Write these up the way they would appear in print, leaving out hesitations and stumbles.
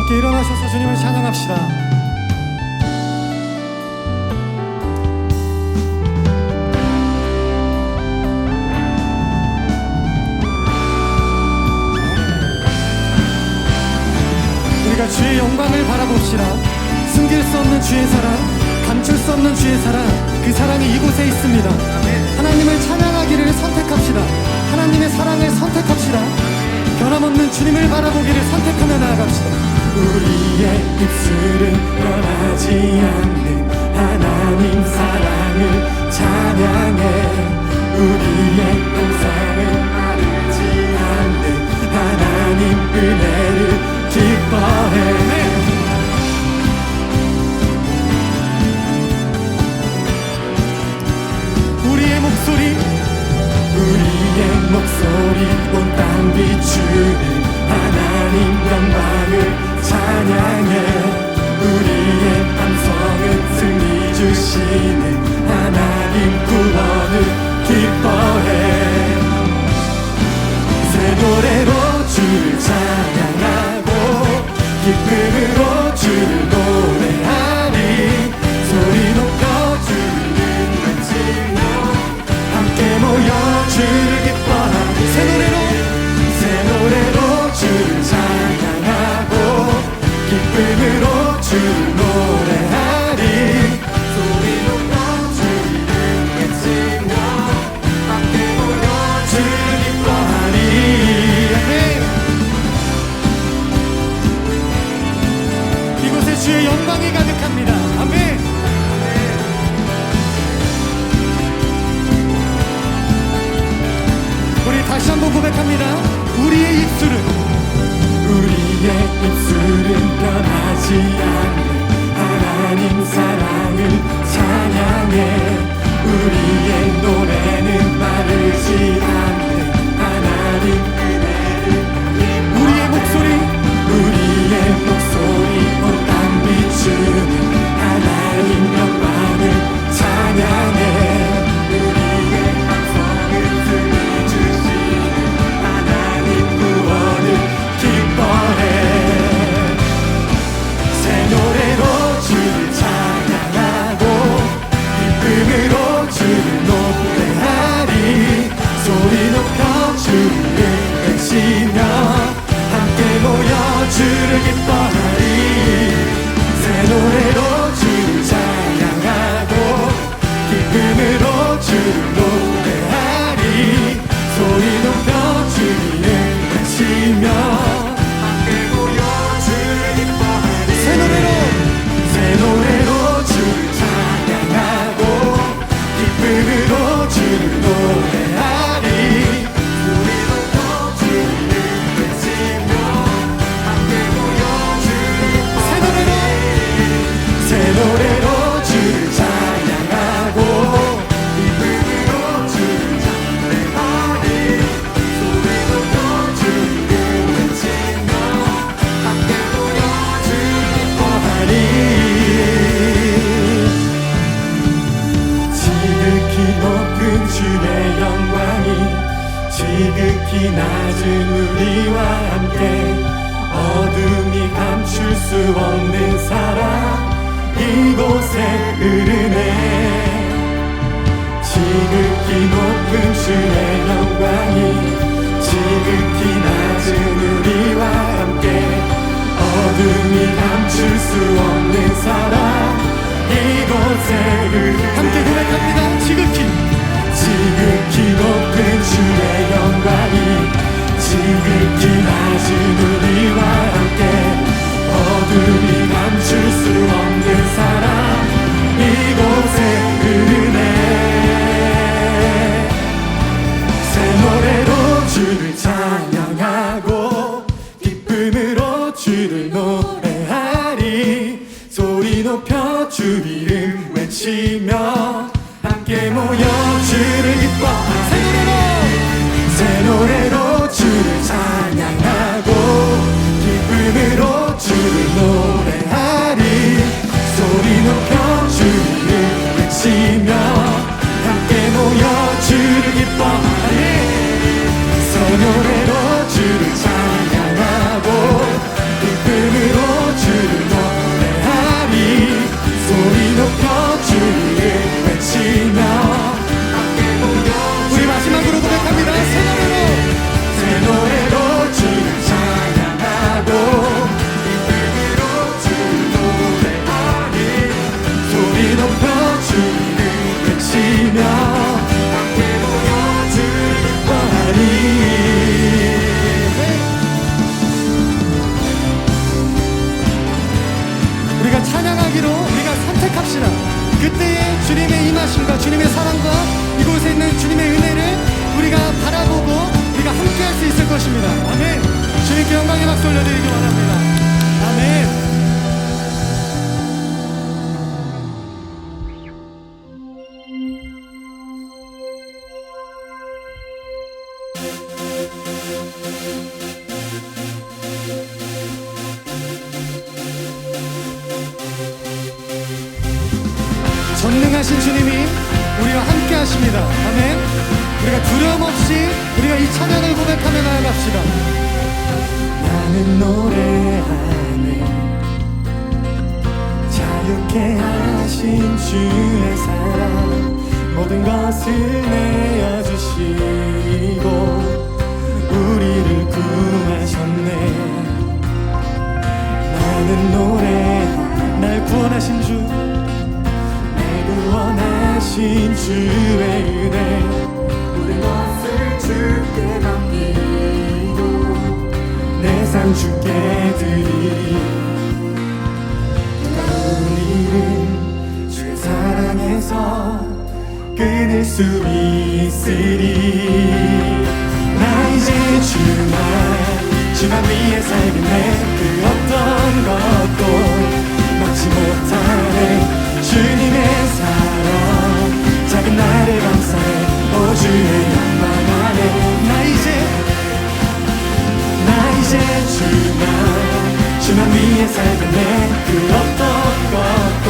함께 일어나셔서 주님을 찬양합시다. 우리가 주의 영광을 바라봅시다. 숨길 수 없는 주의 사랑, 감출 수 없는 주의 사랑, 그 사랑이 이곳에 있습니다. 하나님을 찬양하기를 선택합시다. 하나님의 사랑을 선택합시다. 변함없는 주님을 바라보기를 선택하며 나아갑시다. 우리의 입술은 변하지 않는 하나님 사랑을 찬양해. 우리의 영상은 마르지 않는 하나님 은혜를 기뻐해. 우리의 목소리 온 땅 비추는 하나님 영광을 찬양해. 우리의 함성은 승리 주시는 하나님 구원을 기뻐해. 새 노래로 주를 찬양하고 기쁨으로 주를 노래하리. 소리 높여 주를 외치며 함께 모여 주를 기뻐하리. 새 노래로 주를 찬양하고 기쁨으로 주를 노래하리. 소리 높여 주를 외치며 함께 모여 주를 기뻐하리. 이곳에 주의 영광이 가득합니다. 아멘. 우리 다시 한번 고백합니다. 우리의 입술은 변하지 않는 하나님 사랑을 찬양해. 우리의 노래는 마르지 않는 하나님 은혜를. 우리의 목소리 온 땅 비추는 하나님 영광을 찬양해. 우리의 함성은 승리 주시는 하나님 구원을 기뻐해. 새 노래로 주를 찬양하고 기쁨으로 주를 노래하리. 소리 높여 주를 외치며 함께 모여 주를 기뻐하리. 새 노래로 주를 찬양하고 기쁨으로 주를 노래하리. 소리 높여 주를 외치며 함께 모여 주를 기뻐하리. 새 노래로 주를 찬양하고 기쁨으로 주를 노래하리. 소리 높여 주를 외치며 함께 모여 주를 기뻐하리. 새 노래로 주를 찬양하고 기쁨으로 주를 찬양하리. 소리 높여 주를 외치며 함께 모여 주를 기뻐하리. 지극히 높은 주의 영광이 지극히 낮은 우리와 함께 어둠이 감출 수 없는 사랑 이곳에 흐르네. 지극히 높은 주의 영광이 지극히 낮은 우리와 함께 어둠이 감출 수 없는 사랑 이곳에 흐르네. 함께 고백합니다. 지극히 높은 주의 영광이 지극히 낮은 우리와 함께 어둠이 감출 수 없는 사랑 이곳에 흐르네. 새 노래로 주를 찬양하고 기쁨으로 주를 노래하리. 소리 높여 주 이름 외치며 함께 모여 주를 기뻐하리. 새 노래로 주를 찬양하고 기쁨으로 주를 노래하리. 소리 높여 주를 외치며 함께 모여 주를 기뻐하리. 새 노래로 주를 찬양하고 기쁨으로 전능하신 주님이 우리와 함께 하십니다. 아멘. 우리가 두려움 없이 우리가 이 찬양을 고백하며 나아갑시다. 나는 노래하네 자유케 하신 주의 사랑 모든 것을 내어주시고 우리를 구하셨네. 나는 노래하네 날 구원하신 주, 날 구원하신 주의 은혜 모든 것을 주께 맡기고 내 삶 주께 드리리. 우리는 주의 사랑에서 끊을 수 있으리. 나 이제 주만 위에 살겠네. 그 어떤 것도 막지 못하네. 주님의 사랑 작은 나를 감싸네. 오 주의 영광 안에 나 이제 주만 위에 살겠네. 그 어떤 것도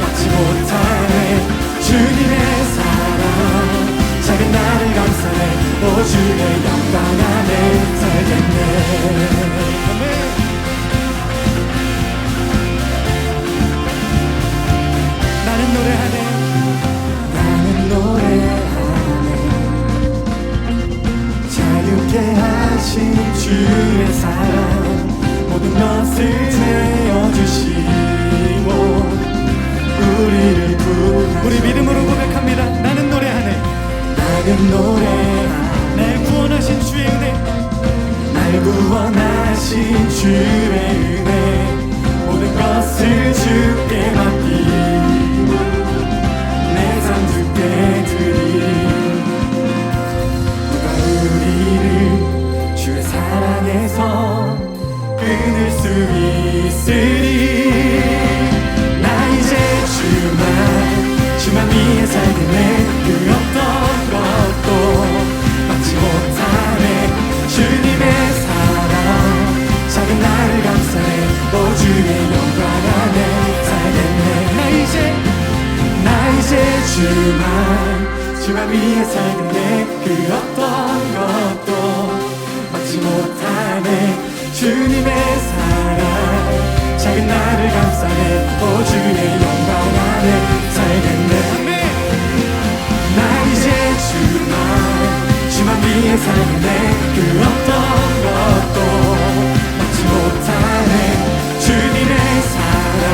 막지 못하네. 주님의 사랑 작은 나를 감싸네. 오 주의 영광 안에 살겠네. 나는 노래하네. 나는 노래하네 자유케 하신 주의 사랑 모든 것을 내어주시고 우리를 구하시네. 우리 믿음으로 고백합니다. 나는 노래하네. 나는 노래하네 날 구원하신 주의 은혜, 날 구원하신 주의 은혜 모든 것을 주께 맡기고 내 삶 주께 드리리. 누가 우리를 주의 사랑에서 끊을 수 있으리. 나 이제 주만 위에 살겠네. 그 어떤 것도 막지 못하네. 주님의 사랑 작은 나를 감싸네. 오 주의 영광 안에 살겠네. 나 이제 주만 위에 살겠네. 그 어떤 것도 막지 못하네. 주님의 사랑 작은 나를 감싸네. 오 주의 영광 안에 살겠네. 나 이제 주만 위에 살겠네. 그 어떤 것도 막지 못하네. 주님의 사랑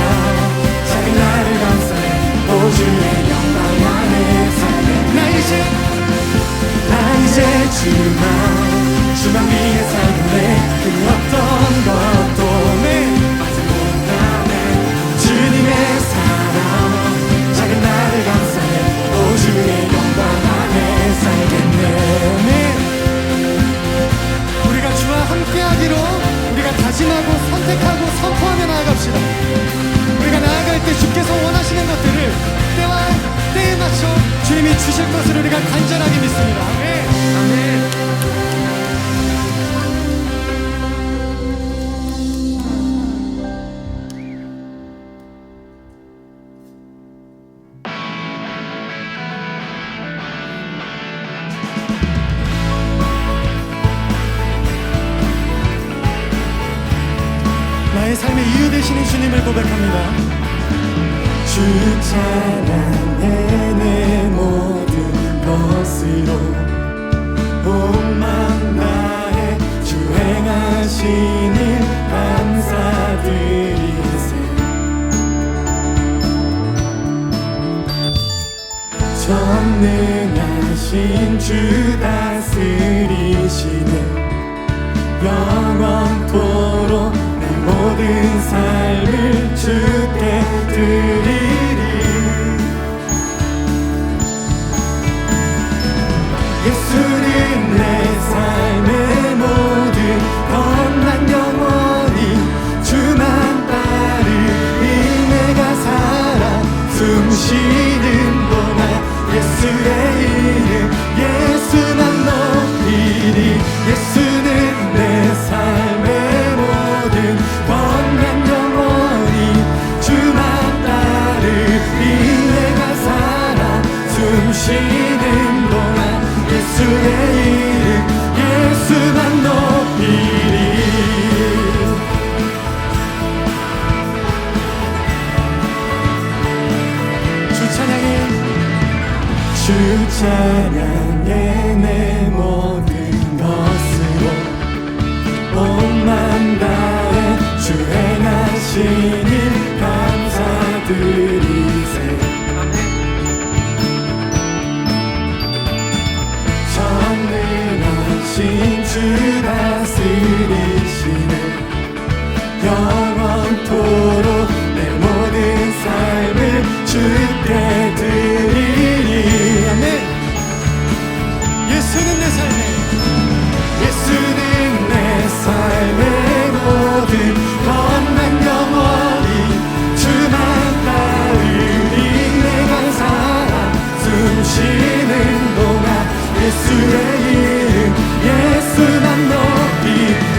작은 나를 감싸네. 오 주의 영광 안에 살겠네. 나 이제 주만 위에 살겠네. 그 어떤 것도 막지 못하네. 주님의 사랑 작은 나를 감싸네. 오 주의 영광 안에 살겠네. 우리가 주와 함께하기로 우리가 다짐하고 선택하고 선포하며 나아갑시다. 우리가 나아갈 때 주께서 원하시는 것들을 때와 때에 맞춰 주님이 주실 것을 우리가 간절하게 믿습니다. 아멘. 아멘. 나의 삶의 이유 되시는 주님을 고백합니다. 주 찬양해 내 모든 것으로 온 마음 다해 주 행하신 일 감사드리세. 전능하신 주 다스리시네. 영원토록 내 모든 삶을 주께 드리리. 예수는 내 삶의 모든 것난 영원히 주만 따르니 내가 살아 숨쉬는 동안 예수의 이름 예수만 높이리. 예수는 내 삶의 모든 건강 영원히 주만 따르리. 예수의 이름 예수만 높이리. 주 찬양해. 주 찬양해 내 모든 것으로 온 맘 다해 주 행하신 일 감사드리세. 전능하신 주 다스리시네 영원토록 내 모든 삶을 주께 드리리. 아멘. 예수는 내 삶에 예수는 내 삶의 모든 건강 영원히 주만 따르리. 내가 살아 숨쉬는 동안 예수의 이름 예수만 높이.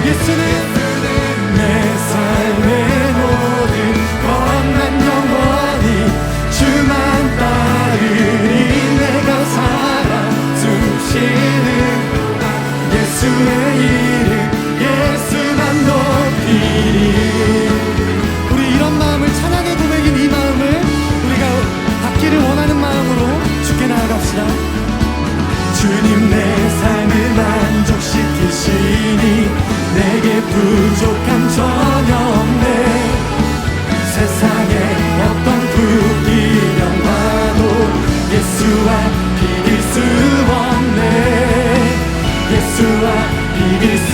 예수는 내 삶의 모든 건강 영원히 주만 따르리. 내가 살아 숨쉬는 동안 예수의 이름 예수만 높이리. 우리 이런 마음을 찬양의 고백인 이 마음을 우리가 받기를 원하는 마음으로 주께 나아갑시다. 주님 내 삶을 만족시키시니 내게 부족함 전혀 없네. 세상에 어떤 부귀영화도 예수와 비길 수 없네. 예수와 비길 수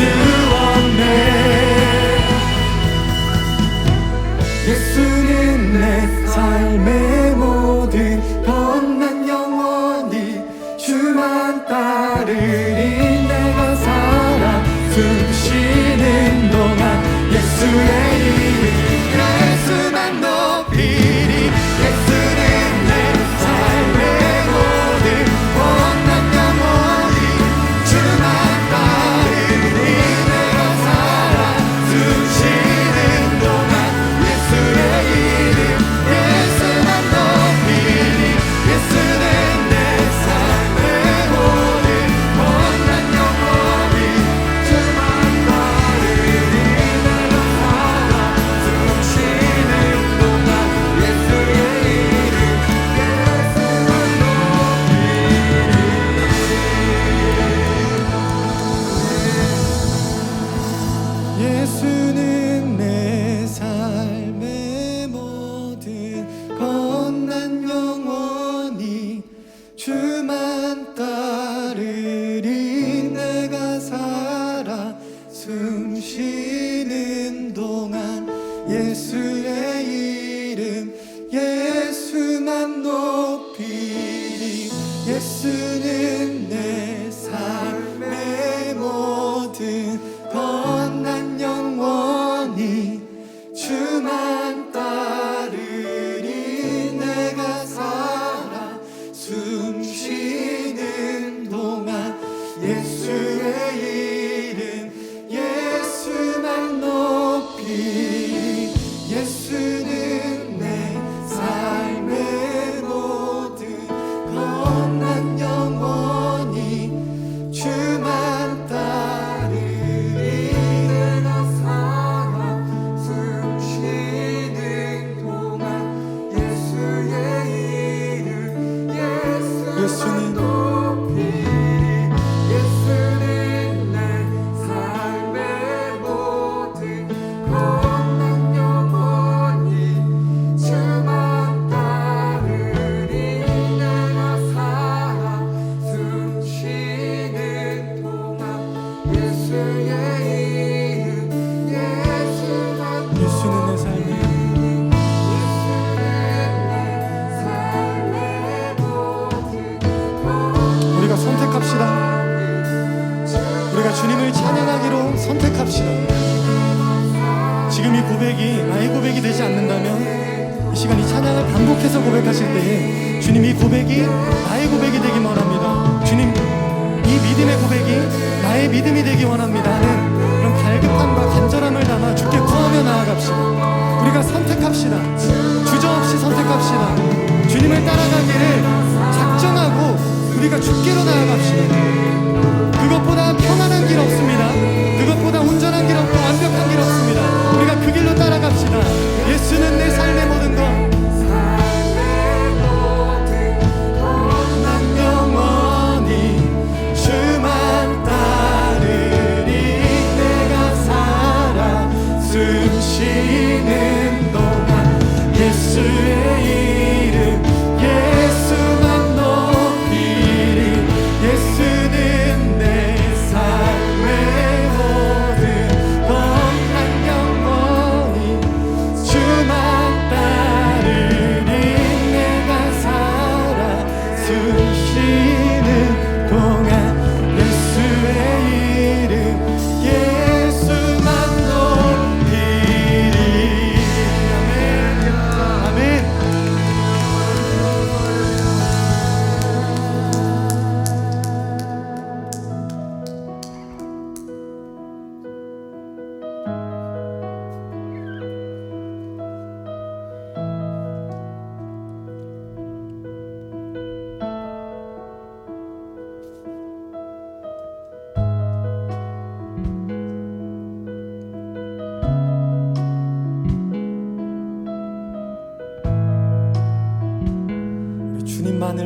없네. 예수는 내 삶의 모든 건난 영원히 주만 따르리. 내가 살아 숨쉬는 동안 예수의 이름 예수만 높이리. 예수는 내 삶의 모든 건난 영원히 주만 따르리. 내가 살아 숨쉬는 동안 예수의 이름 예수만 높이리. 예수는 내 삶의 모든 건난 영원히 주만 따르리. 내가 살아 숨쉬는 동안 예수의 이름 예수만 높이리. 예수는 내 삶의 모든 건난 영원히 주만 따르리. 내가 살아 숨쉬는 동안 예수의 이름 예수만 높이리. 예수는 내 삶의 모든 건난 영원히 주만 따르리. 내가 살아 숨쉬는 동안 예수의 이름 예수만 높이리. 예수는 내 삶의 모든 건난 영원히 주만 따르리. 내가 살아 숨쉬는 동안 예수의 이름 예수만 높이리. 예수는 내 삶의 모든 건난 영원히 주만 따르리. 내가 살아 숨쉬는 동안 예수의 이름 예수만 예수는 내 삶의 우리가 선택합시다. 우리가 주님을 찬양하기로 선택합시다. 지금 이 고백이 나의 고백이 되지 않는다면 이 시간 이 찬양을 반복해서 고백하실 때에 주님 이 고백이 나의 고백이 되기 원합니다. 주님 이 믿음의 고백이 나의 믿음이 되기 원합니다 하는 그런 갈급함과 간절함을 담아 주께 구하며 나아갑시다. 우리가 선택합시다. 주저없이 선택합시다. 주님을 따라가기를 작정하고 우리가 주께로 나아갑시다.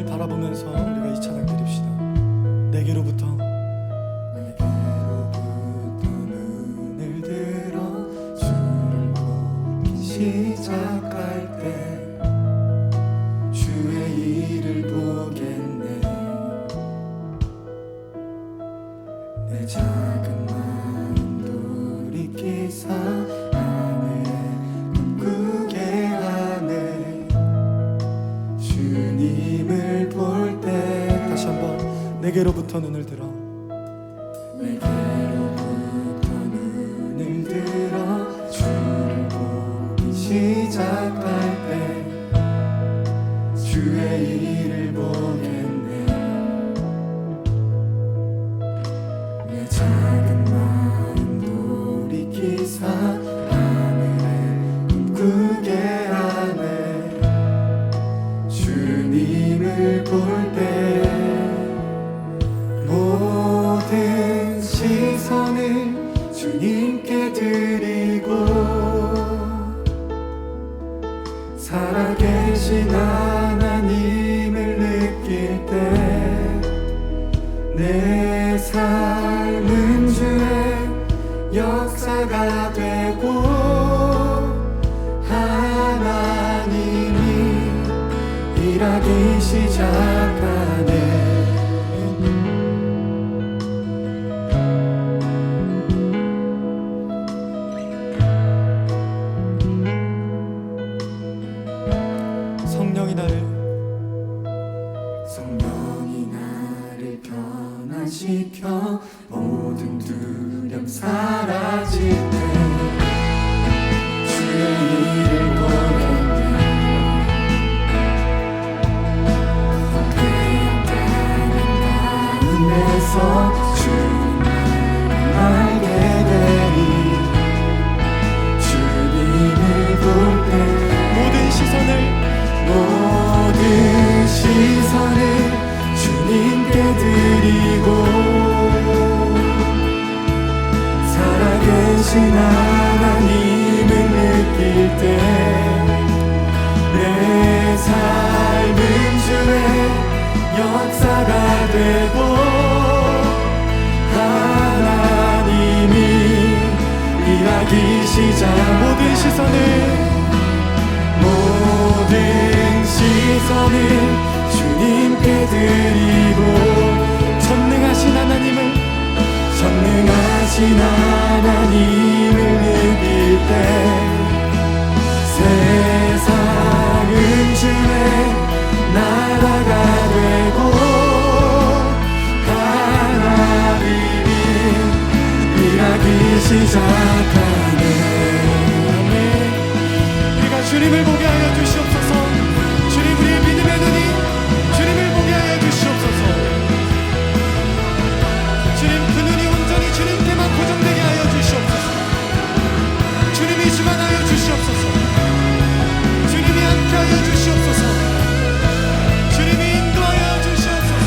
바라보면서 우리가 이 찬양 드립시다. 내게로부터 눈을 들어 주를 보기 시작할 때 주의 일을 보겠네. 내 작은 마음 돌이키사 하늘에 꿈꾸게 하네. 주님을 볼 때 다시 한번 내게로부터 눈을 들어 내게로부터 눈을 들어 주를 보기 시작할 때 주의 일을 보겠네. 내 작은 마음 돌이키사 하늘에 꿈꾸게 하네. 주님을 볼 때 모든 시선을 주님께 드리고 살아계신 하나님을 느낄 때 내 삶은 주의 역사가 되고 하나님이 일하기 시작하네. 성령이 나를 변화시켜 모든 두려움 사라질 때 주의 일을 보겠네. 가운데서 주님을 알게 되리. 주님을 볼 때 모든 시선을 주님께 드리고 살아계신 하나님을 느낄 때 내 삶은 주의 역사가 되고 하나님이 일하기 시작. 모든 시선을 주님께 드리고 전능하신 하나님을 느낄 때 세상은 주의 나라가 되고 하나님이 일하기 시작하네. 우리가 주님을 보게 하여 주시옵소서. 주님, 우리의 믿음의 눈이 주님을 보게 하여 주시옵소서. 주님, 그 눈이 온전히 주님께만 고정되게 하여 주시옵소서. 주님이 주관하여 주시옵소서. 주님이 함께하여 주시옵소서. 주님이 인도하여 주시옵소서.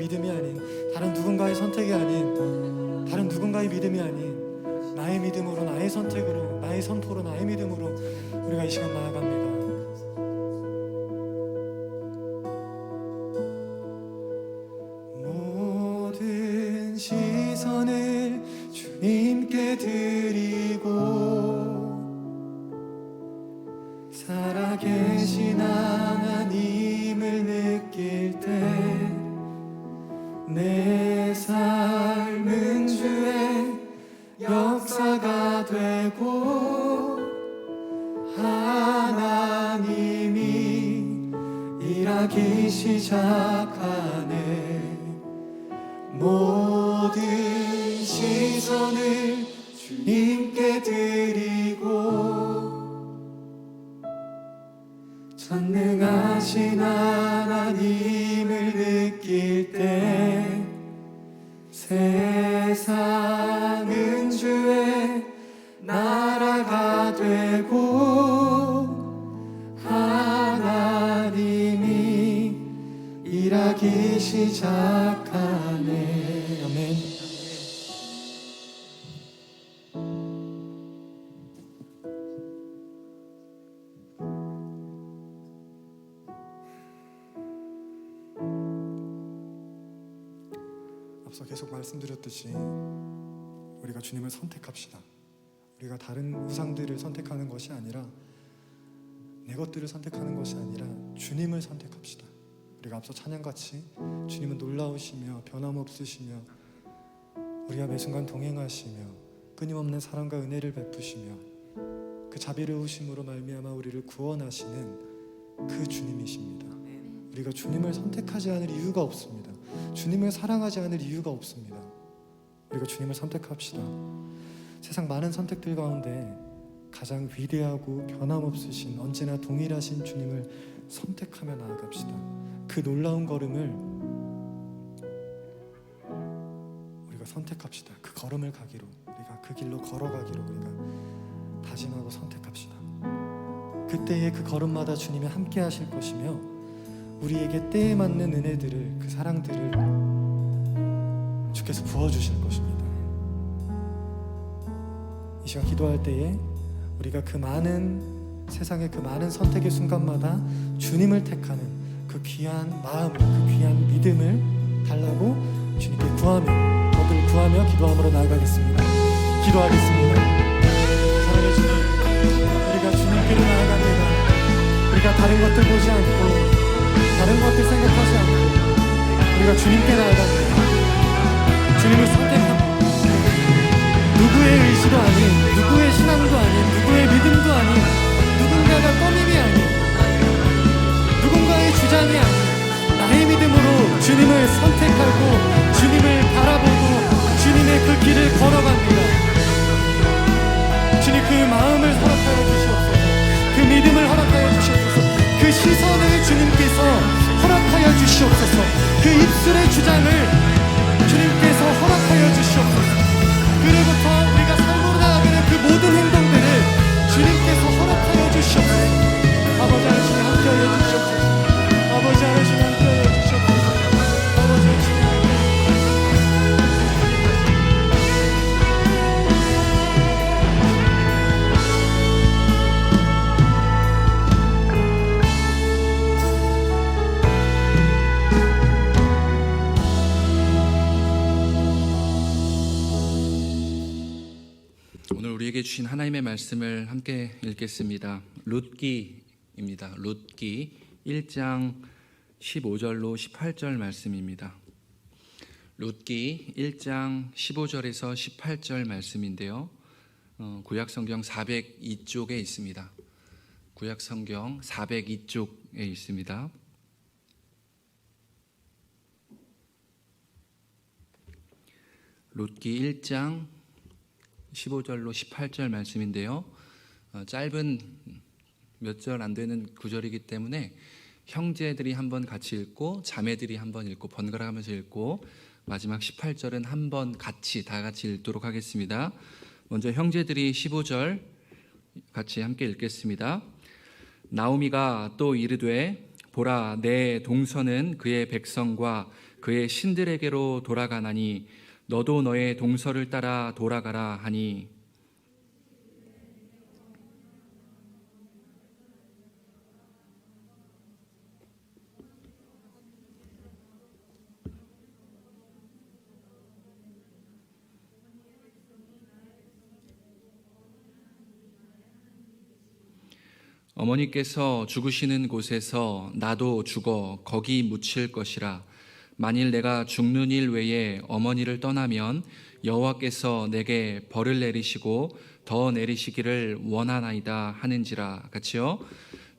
믿음이 아닌, 다른 누군가의 선택이 아닌, 다른 누군가의 믿음이 아닌 나의 믿음으로, 나의 선택으로, 나의 선포로, 나의 믿음으로 우리가 이 시간 나아갑니다. 모든 시선을 주님께 드리고 살아계신 하나님을 느낄 때 내 삶은 주의 역사가 되고 하나님이 일하기 시작하네. 모든 시선을 주님께 드리고 전능하신 하나님을 느낄 때 세상은 주의 나라가 되고 하나님이 일하기 시작하네. 아멘. 앞서 계속 말씀드렸듯이 우리가 주님을 선택합시다. 우리가 다른 우상들을 선택하는 것이 아니라, 내 것들을 선택하는 것이 아니라 주님을 선택합시다. 우리가 앞서 찬양같이 주님은 놀라우시며 변함없으시며 우리가 매 순간 동행하시며 끊임없는 사랑과 은혜를 베푸시며 그 자비로우심으로 말미암아 우리를 구원하시는 그 주님이십니다. 우리가 주님을 선택하지 않을 이유가 없습니다. 주님을 사랑하지 않을 이유가 없습니다. 우리가 주님을 선택합시다. 세상 많은 선택들 가운데 가장 위대하고 변함없으신, 언제나 동일하신 주님을 선택하며 나아갑시다. 그 놀라운 걸음을 우리가 선택합시다. 그 걸음을 가기로, 우리가 그 길로 걸어가기로 우리가 다짐하고 선택합시다. 그때의 그 걸음마다 주님이 함께 하실 것이며 우리에게 때에 맞는 은혜들을, 그 사랑들을 주께서 부어주실 것입니다. 이 시간 기도할 때에 우리가 그 많은 세상의 그 많은 선택의 순간마다 주님을 택하는 그 귀한 마음을, 그 귀한 믿음을 달라고 주님께 구하며 기도함으로 나아가겠습니다. 기도하겠습니다. 사랑의 주님, 우리가 주님께로 나아갑니다. 우리가 다른 것들 보지 않고 다른 것들 생각하지 않고 우리가 주님께 나아갑니다. 주님을 선택합니다. 누구의 의지도 아닌, 누구의 신앙도 아닌, 누구의 믿음도 아닌, 누군가가 꺼림이 아닌, 누군가의 주장이 아닌 나의 믿음으로 주님을 선택하고 주님을 바라보고 주님의 그 길을 걸어갑니다. 주님, 그 마음을 허락하여 주시옵소서. 그 믿음을 허락하여 주시옵소서. 그 시선을 주님께서 허락하여 주시옵소서. 그 입술의 주장을 주님께서 허락하여 주시옵소서. 그로부터 우리가 삶으로 나아가는 그 모든 행동들을 주님께서 허락하여 주시옵소서. 아버지 하나님 함께하여 주시옵소서. 아버지 하나님 함께하여 주시옵소서. 아버지 하나님 오늘 우리에게 주신 하나님의 말씀을 함께 읽겠습니다. 룻기입니다. 룻기 1장 15절로 18절 말씀입니다. 룻기 1장 15절에서 18절 말씀인데요. 구약성경 402쪽에 있습니다. 구약성경 402쪽에 있습니다. 룻기 1장 15절로 18절 말씀인데요. 짧은 몇 절 안 되는 구절이기 때문에 형제들이 한번 같이 읽고 자매들이 한번 읽고 번갈아 가면서 읽고 마지막 18절은 한번 같이 다 같이 읽도록 하겠습니다. 먼저 형제들이 15절 같이 함께 읽겠습니다. 나오미가 또 이르되 보라, 내 동서는 그의 백성과 그의 신들에게로 돌아가나니 너도 너의 동서를 따라 돌아가라 하니 어머니께서 죽으시는 곳에서 나도 죽어 거기 묻힐 것이라. 만일 내가 죽는 일 외에 어머니를 떠나면 여호와께서 내게 벌을 내리시고 더 내리시기를 원하나이다 하는지라. 같이요.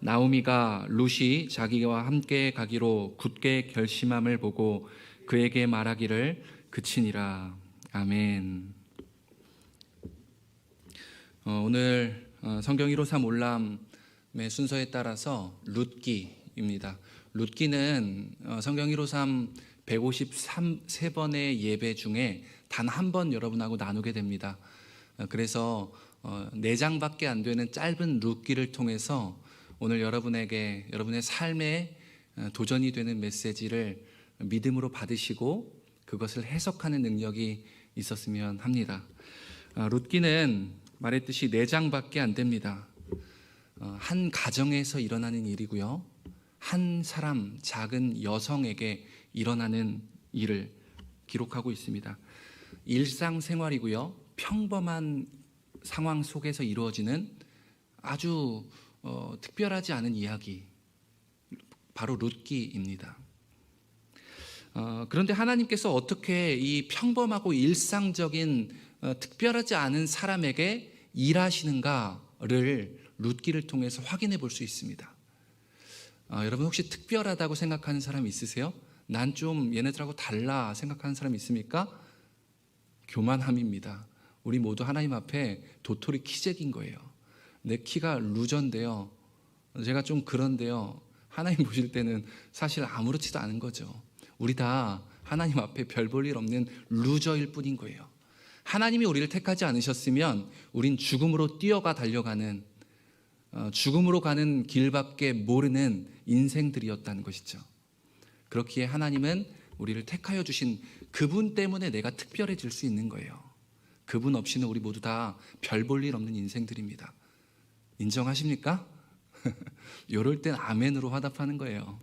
나오미가 룻이 자기와 함께 가기로 굳게 결심함을 보고 그에게 말하기를 그치니라. 아멘. 오늘 성경 153 올람의 순서에 따라서 룻기입니다. 룻기는 성경 153 153번의 예배 중에 단 한 번 여러분하고 나누게 됩니다. 그래서 4장밖에 안 되는 짧은 룻기를 통해서 오늘 여러분에게 여러분의 삶에 도전이 되는 메시지를 믿음으로 받으시고 그것을 해석하는 능력이 있었으면 합니다. 룻기는 말했듯이 4장밖에 안 됩니다. 한 가정에서 일어나는 일이고요. 한 사람, 작은 여성에게 일어나는 일을 기록하고 있습니다. 일상생활이고요. 평범한 상황 속에서 이루어지는 아주 특별하지 않은 이야기, 바로 룻기입니다. 그런데 하나님께서 어떻게 이 평범하고 일상적인 특별하지 않은 사람에게 일하시는가를 룻기를 통해서 확인해 볼 수 있습니다. 여러분 혹시 특별하다고 생각하는 사람 있으세요? 난 좀 얘네들하고 달라 생각하는 사람 있습니까? 교만함입니다. 우리 모두 하나님 앞에 도토리 키재기인 거예요. 내 키가 루저인데요. 제가 좀 그런데요. 하나님 보실 때는 사실 아무렇지도 않은 거죠. 우리 다 하나님 앞에 별 볼 일 없는 루저일 뿐인 거예요. 하나님이 우리를 택하지 않으셨으면 우린 죽음으로 뛰어가 달려가는 죽음으로 가는 길밖에 모르는 인생들이었다는 것이죠. 그렇기에 하나님은 우리를 택하여 주신 그분 때문에 내가 특별해질 수 있는 거예요. 그분 없이는 우리 모두 다 별 볼 일 없는 인생들입니다. 인정하십니까? 이럴 땐 아멘으로 화답하는 거예요.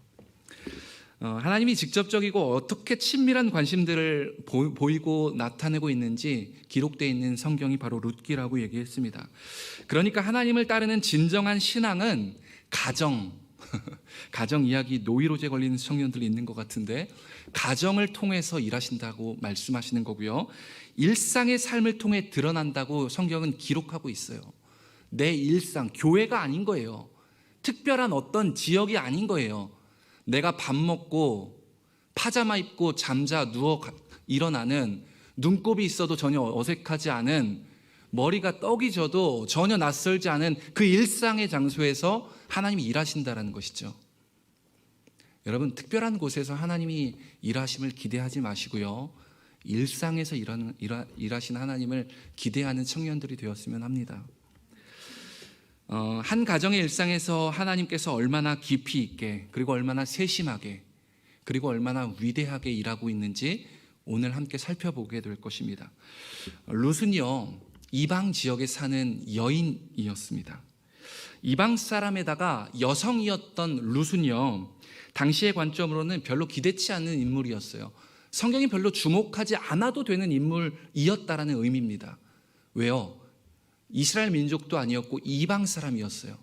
하나님이 직접적이고 어떻게 친밀한 관심들을 보이고 나타내고 있는지 기록되어 있는 성경이 바로 룻기라고 얘기했습니다. 그러니까 하나님을 따르는 진정한 신앙은 가정 이야기 노이로제 걸리는 청년들이 있는 것 같은데 가정을 통해서 일하신다고 말씀하시는 거고요. 일상의 삶을 통해 드러난다고 성경은 기록하고 있어요. 내 일상, 교회가 아닌 거예요. 특별한 어떤 지역이 아닌 거예요. 내가 밥 먹고 파자마 입고 누워 일어나는 눈곱이 있어도 전혀 어색하지 않은 머리가 떡이 져도 전혀 낯설지 않은 그 일상의 장소에서 하나님이 일하신다는 것이죠. 여러분 특별한 곳에서 하나님이 일하심을 기대하지 마시고요. 일상에서 일하시는 하나님을 기대하는 청년들이 되었으면 합니다. 한 가정의 일상에서 하나님께서 얼마나 깊이 있게 그리고 얼마나 세심하게 그리고 얼마나 위대하게 일하고 있는지 오늘 함께 살펴보게 될 것입니다. 룻은요 이방 지역에 사는 여인이었습니다. 이방 사람에다가 여성이었던 룻은요 당시의 관점으로는 별로 기대치 않는 인물이었어요. 성경이 별로 주목하지 않아도 되는 인물이었다라는 의미입니다. 왜요? 이스라엘 민족도 아니었고 이방 사람이었어요.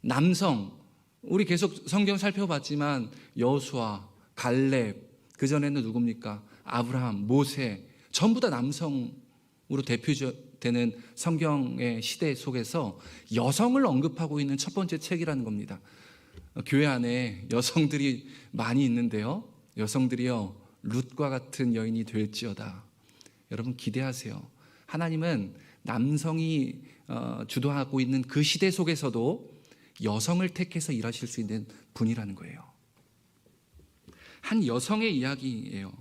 남성, 우리 계속 성경 살펴봤지만 여호수아, 갈렙, 그전에는 누굽니까? 아브라함, 모세, 전부 다 남성으로 대표되는 성경의 시대 속에서 여성을 언급하고 있는 첫 번째 책이라는 겁니다. 교회 안에 여성들이 많이 있는데요. 여성들이요 룻과 같은 여인이 될지어다. 여러분 기대하세요. 하나님은 남성이 주도하고 있는 그 시대 속에서도 여성을 택해서 일하실 수 있는 분이라는 거예요. 한 여성의 이야기예요.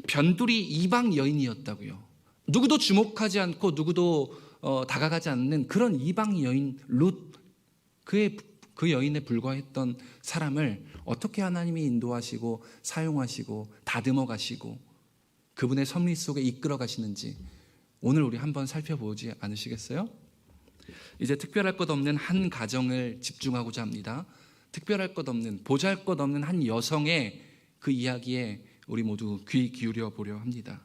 변두리 이방 여인이었다고요. 누구도 주목하지 않고 누구도 다가가지 않는 그런 이방 여인 룻, 그 그 여인에 불과했던 사람을 어떻게 하나님이 인도하시고 사용하시고 다듬어 가시고 그분의 섭리 속에 이끌어 가시는지 오늘 우리 한번 살펴보지 않으시겠어요? 이제 특별할 것 없는 한 가정을 집중하고자 합니다. 특별할 것 없는, 보잘것없는 한 여성의 그 이야기에 우리 모두 귀 기울여 보려 합니다.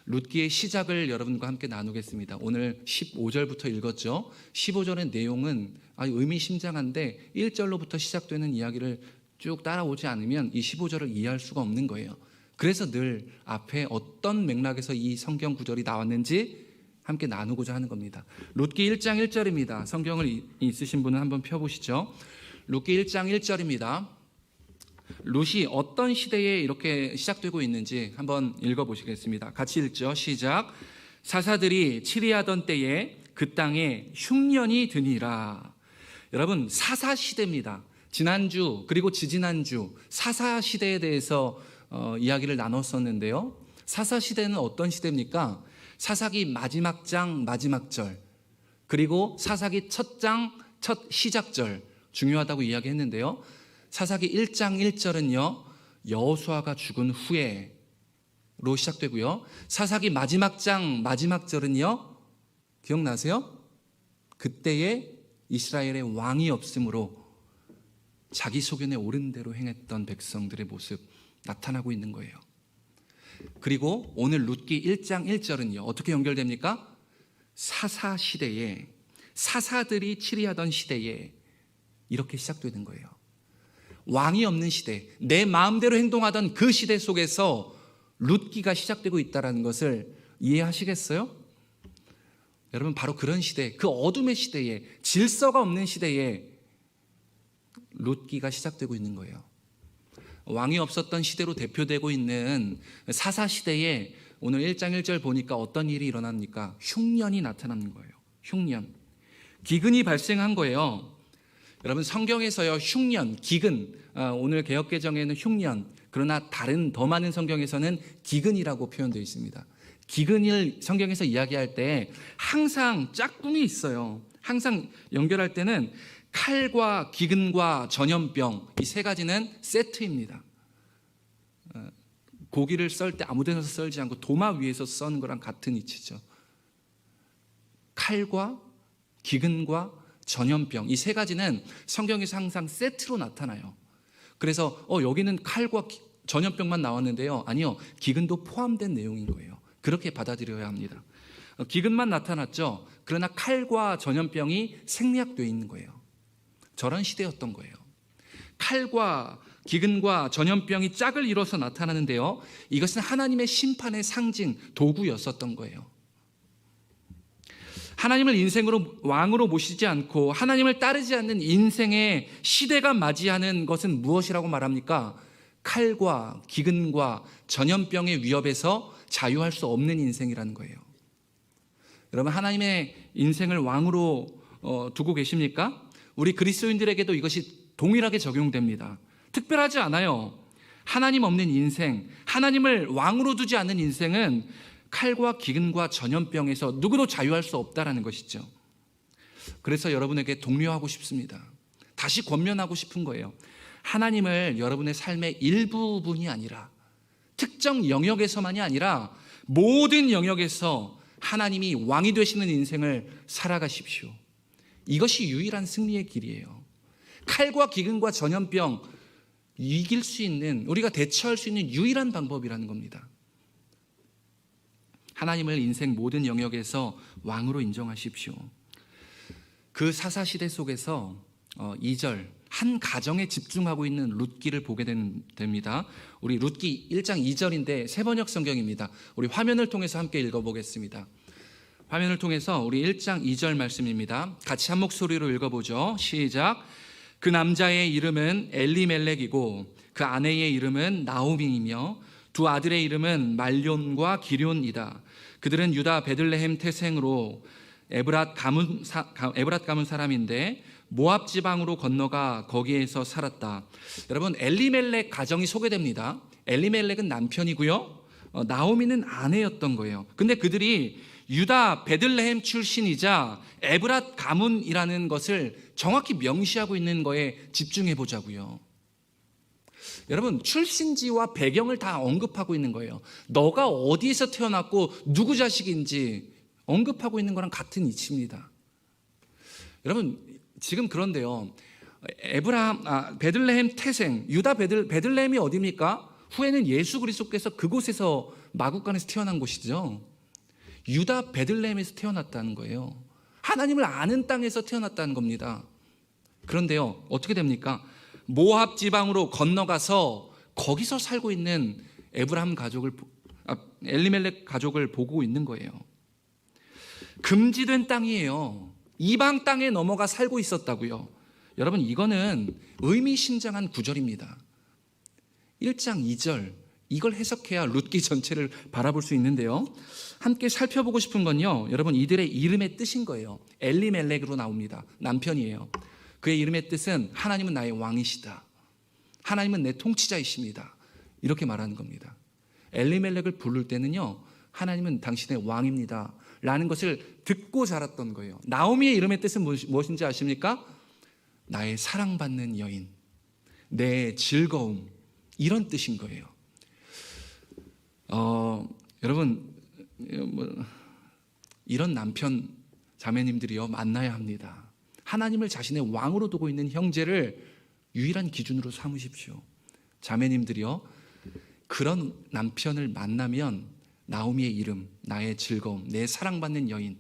룻기의 시작을 여러분과 함께 나누겠습니다. 오늘 15절부터 읽었죠. 15절의 내용은 아주 의미심장한데 1절로부터 시작되는 이야기를 쭉 따라오지 않으면 이 15절을 이해할 수가 없는 거예요. 그래서 늘 앞에 어떤 맥락에서 이 성경 구절이 나왔는지 함께 나누고자 하는 겁니다. 룻기 1장 1절입니다. 성경을 있으신 분은 한번 펴보시죠. 룻기 1장 1절입니다. 룻이 어떤 시대에 이렇게 시작되고 있는지 한번 읽어보시겠습니다. 같이 읽죠. 시작. 사사들이 치리하던 때에 그 땅에 흉년이 드니라. 여러분, 사사시대입니다. 지난주 그리고 지지난주 사사시대에 대해서 이야기를 나눴었는데요. 사사시대는 어떤 시대입니까? 사사기 마지막 장 마지막 절, 그리고 사사기 첫 장 첫 시작절 중요하다고 이야기했는데요. 사사기 1장 1절은요 여호수아가 죽은 후에로 시작되고요. 사사기 마지막 장 마지막 절은요 기억나세요? 그때에 이스라엘의 왕이 없으므로 자기 소견에 옳은 대로 행했던 백성들의 모습 나타나고 있는 거예요. 그리고 오늘 룻기 1장 1절은요 어떻게 연결됩니까? 사사시대에, 사사들이 치리하던 시대에 이렇게 시작되는 거예요. 왕이 없는 시대, 내 마음대로 행동하던 그 시대 속에서 룻기가 시작되고 있다는 것을 이해하시겠어요? 여러분, 바로 그런 시대, 그 어둠의 시대에, 질서가 없는 시대에 룻기가 시작되고 있는 거예요. 왕이 없었던 시대로 대표되고 있는 사사시대에 오늘 1장 1절 보니까 어떤 일이 일어납니까? 흉년이 나타나는 거예요. 흉년, 기근이 발생한 거예요. 여러분, 성경에서요 흉년, 기근, 오늘 개역개정에는 흉년, 그러나 다른 더 많은 성경에서는 기근이라고 표현되어 있습니다. 기근을 성경에서 이야기할 때 항상 짝꿍이 있어요. 항상 연결할 때는 칼과 기근과 전염병, 이 세 가지는 세트입니다. 고기를 썰 때 아무 데나 썰지 않고 도마 위에서 써는 거랑 같은 이치죠. 칼과 기근과 전염병, 이 세 가지는 성경에서 항상 세트로 나타나요. 그래서 여기는 칼과 전염병만 나왔는데요, 아니요, 기근도 포함된 내용인 거예요. 그렇게 받아들여야 합니다. 기근만 나타났죠. 그러나 칼과 전염병이 생략되어 있는 거예요. 저런 시대였던 거예요. 칼과 기근과 전염병이 짝을 이뤄서 나타나는데요, 이것은 하나님의 심판의 상징, 도구였었던 거예요. 하나님을 인생으로 왕으로 모시지 않고 하나님을 따르지 않는 인생의 시대가 맞이하는 것은 무엇이라고 말합니까? 칼과 기근과 전염병의 위협에서 자유할 수 없는 인생이라는 거예요. 여러분, 하나님의 인생을 왕으로 두고 계십니까? 우리 그리스도인들에게도 이것이 동일하게 적용됩니다. 특별하지 않아요. 하나님 없는 인생, 하나님을 왕으로 두지 않는 인생은 칼과 기근과 전염병에서 누구도 자유할 수 없다라는 것이죠. 그래서 여러분에게 독려하고 싶습니다. 다시 권면하고 싶은 거예요. 하나님을 여러분의 삶의 일부분이 아니라, 특정 영역에서만이 아니라 모든 영역에서 하나님이 왕이 되시는 인생을 살아가십시오. 이것이 유일한 승리의 길이에요. 칼과 기근과 전염병 이길 수 있는, 우리가 대처할 수 있는 유일한 방법이라는 겁니다. 하나님을 인생 모든 영역에서 왕으로 인정하십시오. 그 사사시대 속에서 2절 한 가정에 집중하고 있는 룻기를 보게 됩니다. 우리 룻기 1장 2절인데 세번역 성경입니다. 우리 화면을 통해서 함께 읽어보겠습니다. 화면을 통해서 우리 1장 2절 말씀입니다. 같이 한 목소리로 읽어보죠. 시작. 그 남자의 이름은 엘리멜렉이고 그 아내의 이름은 나오미이며 두 아들의 이름은 말론과 기럨이다. 그들은 유다 베들레헴 태생으로 에브랏 가문 사람인데 모압 지방으로 건너가 거기에서 살았다. 여러분, 엘리멜렉 가정이 소개됩니다. 엘리멜렉은 남편이고요, 나오미는 아내였던 거예요. 근데 그들이 유다 베들레헴 출신이자 에브랏 가문이라는 것을 정확히 명시하고 있는 거에 집중해 보자고요. 여러분, 출신지와 배경을 다 언급하고 있는 거예요. 너가 어디에서 태어났고 누구 자식인지 언급하고 있는 거랑 같은 이치입니다. 여러분, 지금 그런데요, 베들레헴 태생, 유다 베들레헴이 어디입니까? 후에는 예수 그리스도께서 그곳에서 마국간에서 태어난 곳이죠. 유다 베들레헴에서 태어났다는 거예요. 하나님을 아는 땅에서 태어났다는 겁니다. 그런데요, 어떻게 됩니까? 모압 지방으로 건너가서 거기서 살고 있는 엘리멜렉 가족을 보고 있는 거예요. 금지된 땅이에요. 이방 땅에 넘어가 살고 있었다고요. 여러분, 이거는 의미심장한 구절입니다. 1장 2절, 이걸 해석해야 룻기 전체를 바라볼 수 있는데요, 함께 살펴보고 싶은 건요, 여러분, 이들의 이름의 뜻인 거예요. 엘리멜렉으로 나옵니다. 남편이에요. 그의 이름의 뜻은 하나님은 나의 왕이시다, 하나님은 내 통치자이십니다, 이렇게 말하는 겁니다. 엘리멜렉을 부를 때는요, 하나님은 당신의 왕입니다 라는 것을 듣고 자랐던 거예요. 나오미의 이름의 뜻은 무엇인지 아십니까? 나의 사랑받는 여인, 내 즐거움, 이런 뜻인 거예요. 여러분, 이런 남편 자매님들이요, 만나야 합니다. 하나님을 자신의 왕으로 두고 있는 형제를 유일한 기준으로 삼으십시오. 자매님들이요, 그런 남편을 만나면 나오미의 이름, 나의 즐거움, 내 사랑받는 여인,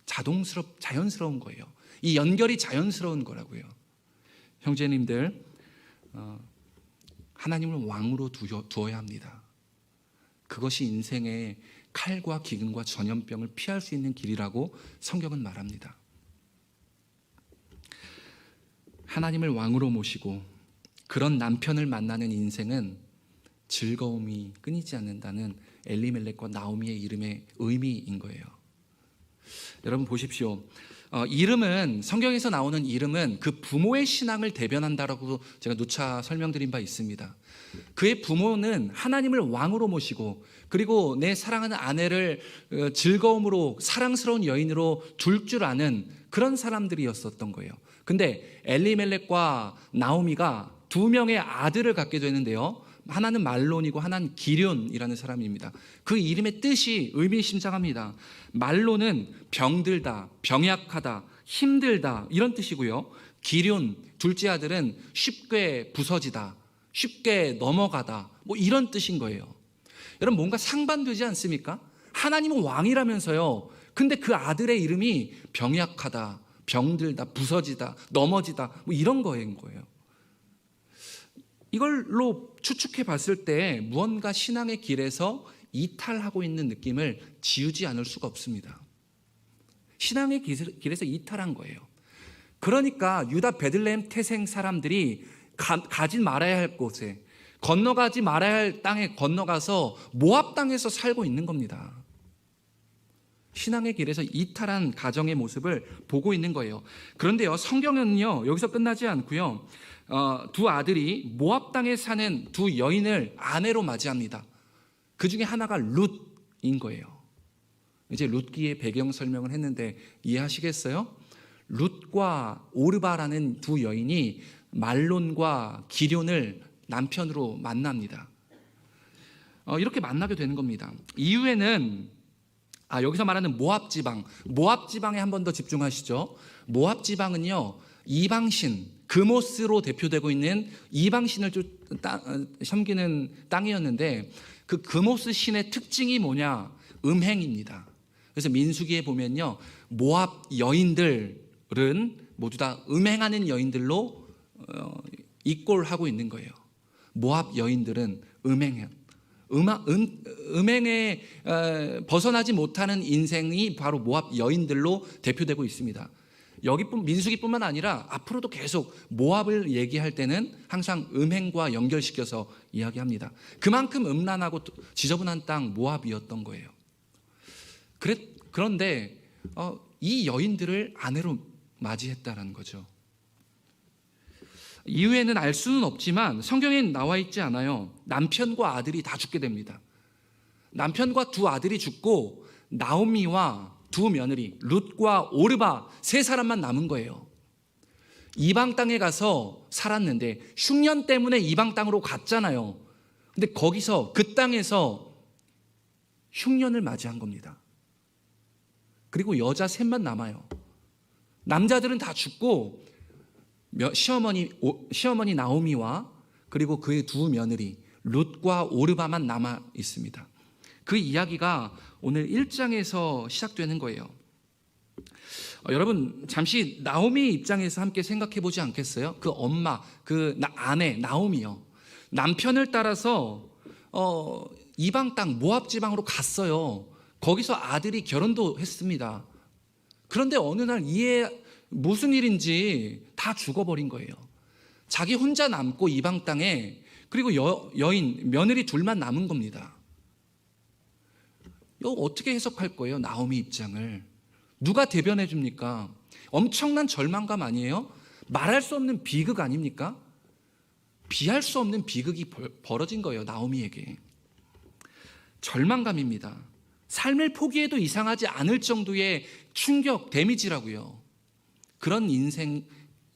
자연스러운 거예요. 이 연결이 자연스러운 거라고요. 형제님들, 하나님을 왕으로 두어야 합니다. 그것이 인생의 칼과 기근과 전염병을 피할 수 있는 길이라고 성경은 말합니다. 하나님을 왕으로 모시고 그런 남편을 만나는 인생은 즐거움이 끊이지 않는다는 엘리멜렉과 나오미의 이름의 의미인 거예요. 여러분 보십시오. 이름은, 성경에서 나오는 이름은 그 부모의 신앙을 대변한다라고 제가 누차 설명드린 바 있습니다. 그의 부모는 하나님을 왕으로 모시고, 그리고 내 사랑하는 아내를 즐거움으로, 사랑스러운 여인으로 둘 줄 아는 그런 사람들이었었던 거예요. 근데 엘리멜렉과 나오미가 두 명의 아들을 갖게 되는데요, 하나는 말론이고 하나는 기럨이라는 사람입니다. 그 이름의 뜻이 의미심장합니다. 말론은 병들다, 병약하다, 힘들다, 이런 뜻이고요. 기럨, 둘째 아들은 쉽게 부서지다, 쉽게 넘어가다, 뭐 이런 뜻인 거예요. 여러분, 뭔가 상반되지 않습니까? 하나님은 왕이라면서요, 근데 그 아들의 이름이 병약하다, 병들다, 부서지다, 넘어지다, 뭐 이런 거인 거예요. 이걸로 추측해 봤을 때 무언가 신앙의 길에서 이탈하고 있는 느낌을 지우지 않을 수가 없습니다. 신앙의 길에서 이탈한 거예요. 그러니까 유다 베들레헴 태생 사람들이 가지 말아야 할 곳에, 건너가지 말아야 할 땅에 건너가서 모압 땅에서 살고 있는 겁니다. 신앙의 길에서 이탈한 가정의 모습을 보고 있는 거예요. 그런데요, 성경은요, 여기서 끝나지 않고요, 두 아들이 모압 땅에 사는 두 여인을 아내로 맞이합니다. 그 중에 하나가 룻인 거예요. 이제 룻기의 배경 설명을 했는데 이해하시겠어요? 룻과 오르바라는 두 여인이 말론과 기럨을 남편으로 만납니다. 이렇게 만나게 되는 겁니다. 이후에는 여기서 말하는 모압 지방에 한 번 더 집중하시죠. 모압 지방은요, 이방신, 그모스로 대표되고 있는 이방신을 섬기는 땅이었는데, 그 그모스 신의 특징이 뭐냐? 음행입니다. 그래서 민수기에 보면요, 모압 여인들은 모두 다 음행하는 여인들로 이꼴하고 있는 거예요. 모압 여인들은 음행에 벗어나지 못하는 인생이 바로 모압 여인들로 대표되고 있습니다. 민수기뿐만 아니라 앞으로도 계속 모압을 얘기할 때는 항상 음행과 연결시켜서 이야기합니다. 그만큼 음란하고 지저분한 땅 모압이었던 거예요. 그런데 이 여인들을 아내로 맞이했다는 거죠. 이후에는 알 수는 없지만 성경에 나와 있지 않아요. 남편과 아들이 다 죽게 됩니다. 남편과 두 아들이 죽고 나오미와 두 며느리 룻과 오르바 세 사람만 남은 거예요. 이방 땅에 가서 살았는데 흉년 때문에 이방 땅으로 갔잖아요. 근데 거기서 그 땅에서 흉년을 맞이한 겁니다. 그리고 여자 셋만 남아요. 남자들은 다 죽고 시어머니 나오미와 그리고 그의 두 며느리 룻과 오르바만 남아 있습니다. 그 이야기가 오늘 1장에서 시작되는 거예요. 여러분 잠시 나오미 입장에서 함께 생각해 보지 않겠어요? 그 엄마, 그 아내 나오미요. 남편을 따라서 이방 땅 모압 지방으로 갔어요. 거기서 아들이 결혼도 했습니다. 그런데 어느 날 이에 무슨 일인지 다 죽어버린 거예요. 자기 혼자 남고 이방 땅에, 그리고 여인 며느리 둘만 남은 겁니다. 이거 어떻게 해석할 거예요? 나오미 입장을 누가 대변해 줍니까? 엄청난 절망감 아니에요? 말할 수 없는 비극 아닙니까? 비할 수 없는 비극이 벌어진 거예요. 나오미에게 절망감입니다. 삶을 포기해도 이상하지 않을 정도의 충격, 데미지라고요. 그런 인생이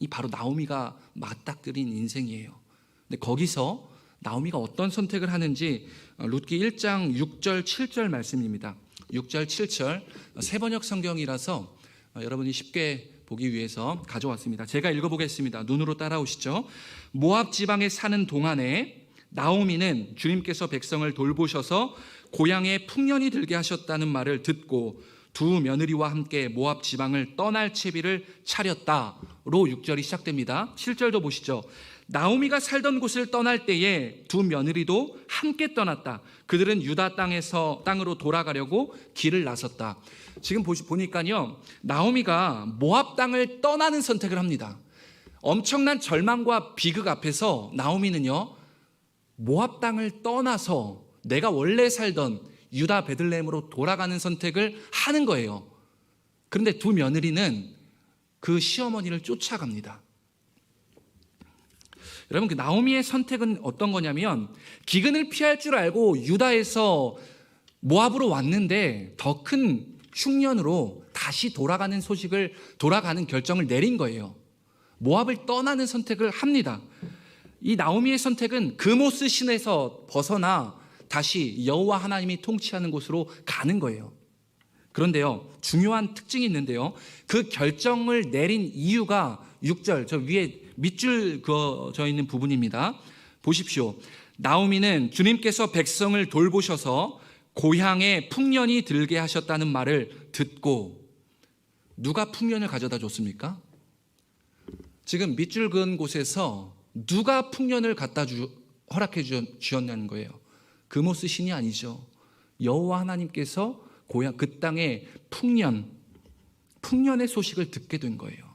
바로 나오미가 맞닥뜨린 인생이에요. 근데 거기서 나오미가 어떤 선택을 하는지 룻기 1장 6절 7절 말씀입니다. 6절 7절 새번역 성경이라서 여러분이 쉽게 보기 위해서 가져왔습니다. 제가 읽어보겠습니다. 눈으로 따라오시죠. 모압 지방에 사는 동안에 나오미는 주님께서 백성을 돌보셔서 고향에 풍년이 들게 하셨다는 말을 듣고 두 며느리와 함께 모압 지방을 떠날 채비를 차렸다로 6절이 시작됩니다. 7절도 보시죠. 나오미가 살던 곳을 떠날 때에 두 며느리도 함께 떠났다. 그들은 유다 땅으로 돌아가려고 길을 나섰다. 지금 보니까요, 나오미가 모압 땅을 떠나는 선택을 합니다. 엄청난 절망과 비극 앞에서 나오미는요, 모압 땅을 떠나서 내가 원래 살던 유다 베들레헴으로 돌아가는 선택을 하는 거예요. 그런데 두 며느리는 그 시어머니를 쫓아갑니다. 여러분, 그 나오미의 선택은 어떤 거냐면, 기근을 피할 줄 알고 유다에서 모압으로 왔는데 더 큰 흉년으로 다시 돌아가는 결정을 내린 거예요. 모압을 떠나는 선택을 합니다. 이 나오미의 선택은 그모스 신에서 벗어나 다시 여호와 하나님이 통치하는 곳으로 가는 거예요. 그런데요, 중요한 특징이 있는데요, 그 결정을 내린 이유가 6절, 저 위에 밑줄 그어져 있는 부분입니다. 보십시오. 나오미는 주님께서 백성을 돌보셔서 고향에 풍년이 들게 하셨다는 말을 듣고, 누가 풍년을 가져다 줬습니까? 지금 밑줄 그은 곳에서 누가 풍년을 허락해 주셨냐는 거예요. 그모스 신이 아니죠. 여호와 하나님께서 고향 그 땅에 풍년의 소식을 듣게 된 거예요.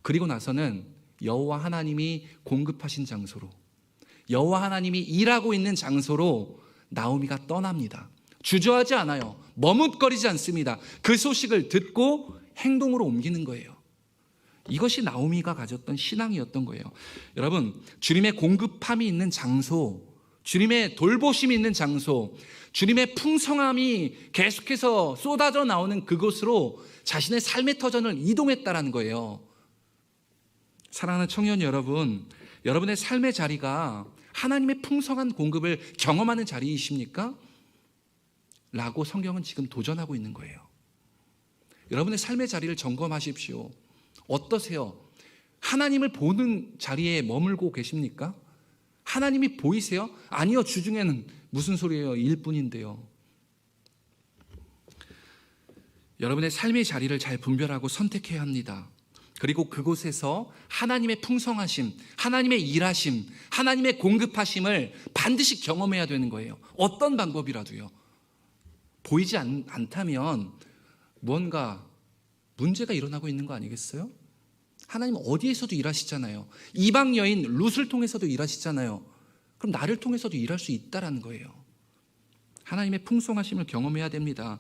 그리고 나서는 여호와 하나님이 공급하신 장소로, 여호와 하나님이 일하고 있는 장소로 나오미가 떠납니다. 주저하지 않아요. 머뭇거리지 않습니다. 그 소식을 듣고 행동으로 옮기는 거예요. 이것이 나오미가 가졌던 신앙이었던 거예요. 여러분, 주님의 공급함이 있는 장소, 주님의 돌보심이 있는 장소, 주님의 풍성함이 계속해서 쏟아져 나오는 그곳으로 자신의 삶의 터전을 이동했다라는 거예요. 사랑하는 청년 여러분, 여러분의 삶의 자리가 하나님의 풍성한 공급을 경험하는 자리이십니까? 라고 성경은 지금 도전하고 있는 거예요. 여러분의 삶의 자리를 점검하십시오. 어떠세요? 하나님을 보는 자리에 머물고 계십니까? 하나님이 보이세요? 아니요, 주중에는 무슨 소리예요? 일뿐인데요. 여러분의 삶의 자리를 잘 분별하고 선택해야 합니다. 그리고 그곳에서 하나님의 풍성하심, 하나님의 일하심, 하나님의 공급하심을 반드시 경험해야 되는 거예요. 어떤 방법이라도요. 보이지 않다면 뭔가 문제가 일어나고 있는 거 아니겠어요? 하나님 어디에서도 일하시잖아요. 이방 여인 룻을 통해서도 일하시잖아요. 그럼 나를 통해서도 일할 수 있다라는 거예요. 하나님의 풍성하심을 경험해야 됩니다.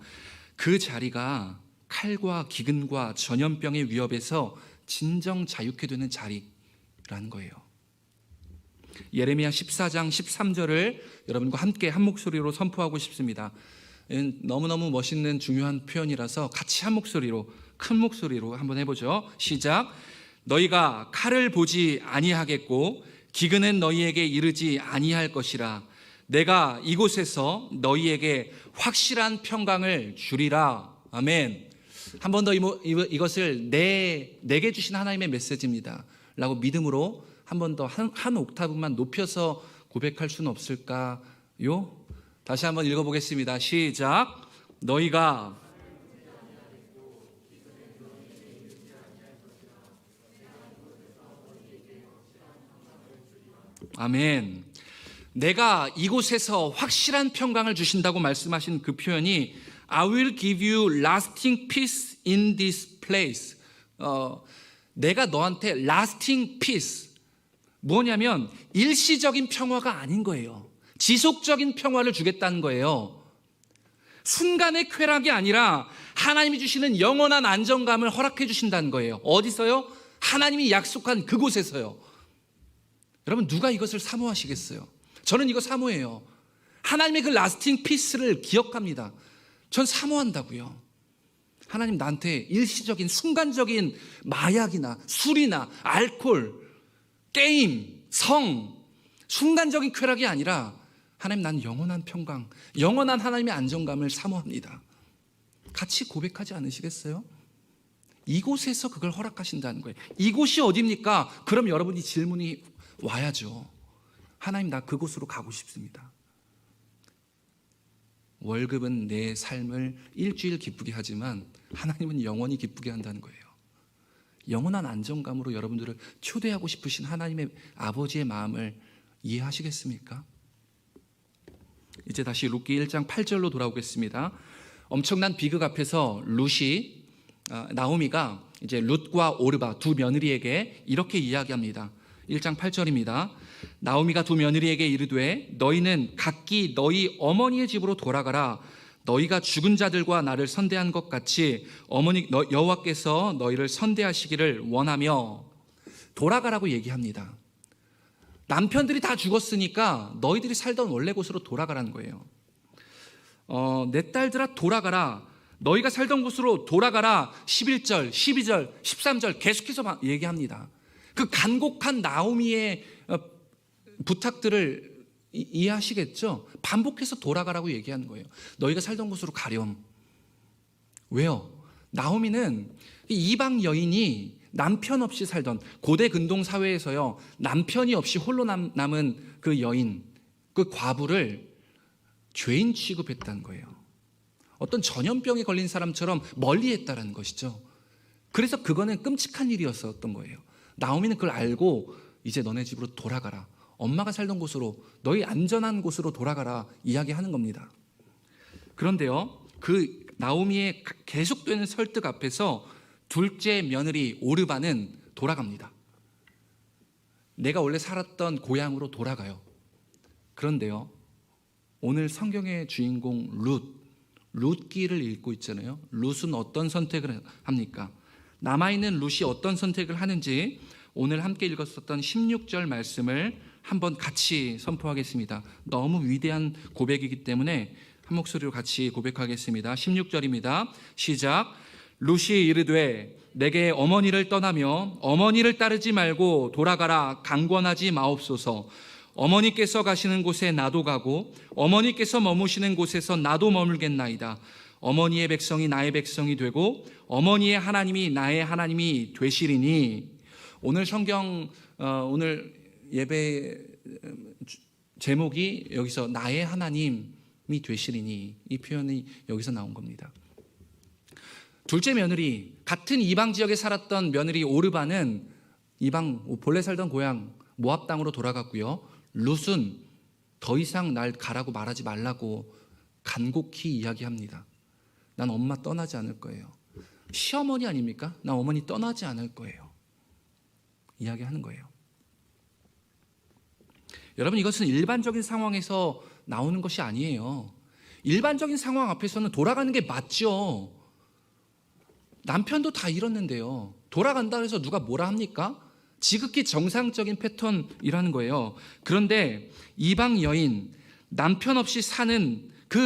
그 자리가 칼과 기근과 전염병의 위협에서 진정 자유케 되는 자리라는 거예요. 예레미야 14장 13절을 여러분과 함께 한 목소리로 선포하고 싶습니다. 너무너무 멋있는 중요한 표현이라서 같이 한 목소리로, 큰 목소리로 한번 해보죠. 시작. 너희가 칼을 보지 아니하겠고 기근은 너희에게 이르지 아니할 것이라. 내가 이곳에서 너희에게 확실한 평강을 주리라. 아멘. 한 번 더 이것을 내게 주신 하나님의 메시지입니다 라고 믿음으로 한 번 더 한 옥타브만 높여서 고백할 수는 없을까요? 다시 한번 읽어보겠습니다. 시작. 너희가 아멘. 내가 이곳에서 확실한 평강을 주신다고 말씀하신 그 표현이 I will give you lasting peace in this place. 내가 너한테 lasting peace. 뭐냐면 일시적인 평화가 아닌 거예요. 지속적인 평화를 주겠다는 거예요. 순간의 쾌락이 아니라 하나님이 주시는 영원한 안정감을 허락해 주신다는 거예요. 어디서요? 하나님이 약속한 그곳에서요. 여러분, 누가 이것을 사모하시겠어요? 저는 이거 사모해요. 하나님의 그 라스팅 피스를 기억합니다. 전 사모한다고요. 하나님 나한테 일시적인 순간적인 마약이나 술이나 알코올, 게임, 성, 순간적인 쾌락이 아니라 하나님, 난 영원한 평강, 영원한 하나님의 안정감을 사모합니다. 같이 고백하지 않으시겠어요? 이곳에서 그걸 허락하신다는 거예요. 이곳이 어디입니까? 그럼 여러분이 질문이 와야죠. 하나님, 나 그곳으로 가고 싶습니다. 월급은 내 삶을 일주일 기쁘게 하지만 하나님은 영원히 기쁘게 한다는 거예요. 영원한 안정감으로 여러분들을 초대하고 싶으신 하나님의 아버지의 마음을 이해하시겠습니까? 이제 다시 룻기 1장 8절로 돌아오겠습니다. 엄청난 비극 앞에서 나오미가 이제 룻과 오르바 두 며느리에게 이렇게 이야기합니다. 1장 8절입니다. 나오미가 두 며느리에게 이르되 너희는 각기 너희 어머니의 집으로 돌아가라. 너희가 죽은 자들과 나를 선대한 것 같이 여호와께서 너희를 선대하시기를 원하며. 돌아가라고 얘기합니다. 남편들이 다 죽었으니까 너희들이 살던 원래 곳으로 돌아가라는 거예요. 내 딸들아 돌아가라. 너희가 살던 곳으로 돌아가라. 11절, 12절, 13절 계속해서 얘기합니다. 그 간곡한 나오미의 부탁들을 이해하시겠죠? 반복해서 돌아가라고 얘기하는 거예요. 너희가 살던 곳으로 가렴. 왜요? 나오미는 이방 여인이 남편 없이 살던 고대 근동 사회에서요, 남편이 없이 홀로 남은 그 여인, 그 과부를 죄인 취급했다는 거예요. 어떤 전염병에 걸린 사람처럼 멀리했다는 것이죠. 그래서 그거는 끔찍한 일이었었던 거예요. 나오미는 그걸 알고 이제 너네 집으로 돌아가라. 엄마가 살던 곳으로, 너희 안전한 곳으로 돌아가라 이야기하는 겁니다. 그런데요, 그 나오미의 계속되는 설득 앞에서 둘째 며느리 오르바는 돌아갑니다. 내가 원래 살았던 고향으로 돌아가요. 그런데요, 오늘 성경의 주인공 룻기를 읽고 있잖아요. 룻은 어떤 선택을 합니까? 남아있는 룻이 어떤 선택을 하는지 오늘 함께 읽었었던 16절 말씀을 한번 같이 선포하겠습니다. 너무 위대한 고백이기 때문에 한 목소리로 같이 고백하겠습니다. 16절입니다. 시작. 룻이 이르되 내게 어머니를 떠나며 어머니를 따르지 말고 돌아가라. 강권하지 마옵소서. 어머니께서 가시는 곳에 나도 가고 어머니께서 머무시는 곳에서 나도 머물겠나이다. 어머니의 백성이 나의 백성이 되고 어머니의 하나님이 나의 하나님이 되시리니. 오늘 성경 오늘 예배 제목이 여기서 나의 하나님이 되시리니, 이 표현이 여기서 나온 겁니다. 둘째 며느리, 같은 이방 지역에 살았던 며느리 오르바는 본래 살던 고향 모압 땅으로 돌아갔고요. 룻은 더 이상 날 가라고 말하지 말라고 간곡히 이야기합니다. 난 엄마 떠나지 않을 거예요. 시어머니 아닙니까? 난 어머니 떠나지 않을 거예요. 이야기하는 거예요. 여러분, 이것은 일반적인 상황에서 나오는 것이 아니에요. 일반적인 상황 앞에서는 돌아가는 게 맞죠. 남편도 다 잃었는데요. 돌아간다 해서 누가 뭐라 합니까? 지극히 정상적인 패턴이라는 거예요. 그런데 이방 여인, 남편 없이 사는 그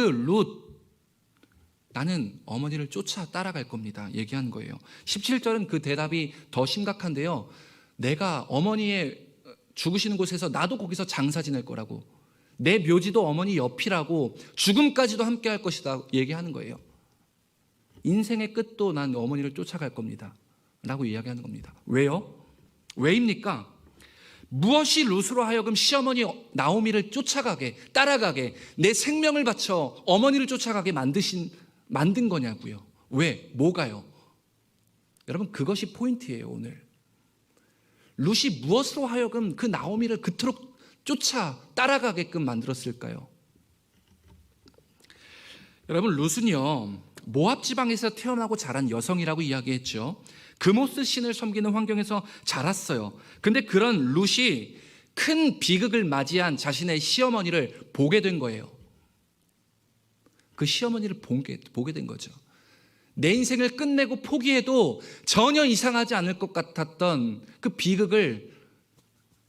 나는 어머니를 쫓아 따라갈 겁니다. 얘기한 거예요. 17절은 그 대답이 더 심각한데요. 내가 어머니의 죽으시는 곳에서 나도 거기서 장사 지낼 거라고, 내 묘지도 어머니 옆이라고, 죽음까지도 함께 할 것이다 얘기하는 거예요. 인생의 끝도 난 어머니를 쫓아갈 겁니다 라고 이야기하는 겁니다. 왜요? 왜입니까? 무엇이 룻으로 하여금 시어머니 나오미를 쫓아가게, 따라가게, 내 생명을 바쳐 어머니를 쫓아가게 만든 거냐고요. 왜? 뭐가요? 여러분, 그것이 포인트예요. 오늘 룻이 무엇으로 하여금 그 나오미를 그토록 쫓아 따라가게끔 만들었을까요? 여러분, 룻은요 모압 지방에서 태어나고 자란 여성이라고 이야기했죠. 그모스 신을 섬기는 환경에서 자랐어요. 근데 그런 룻이 큰 비극을 맞이한 자신의 시어머니를 보게 된 거예요. 그 시어머니를 보게 된 거죠. 내 인생을 끝내고 포기해도 전혀 이상하지 않을 것 같았던 그 비극을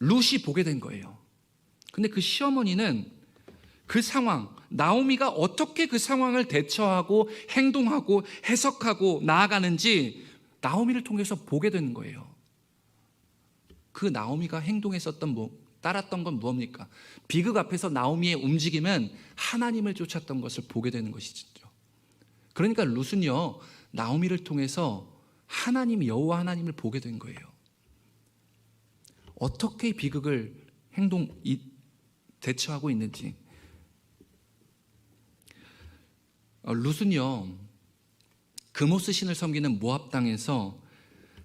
룻이 보게 된 거예요. 근데 그 시어머니는 그 상황, 나오미가 어떻게 그 상황을 대처하고 행동하고 해석하고 나아가는지 나오미를 통해서 보게 되는 거예요. 그 나오미가 행동했었던 따랐던 건 무엇입니까? 비극 앞에서 나오미의 움직임은 하나님을 쫓았던 것을 보게 되는 것이죠. 그러니까 룻은요 나오미를 통해서 하나님, 여호와 하나님을 보게 된 거예요. 어떻게 비극을 대처하고 있는지. 룻은요 그모스 신을 섬기는 모압 땅에서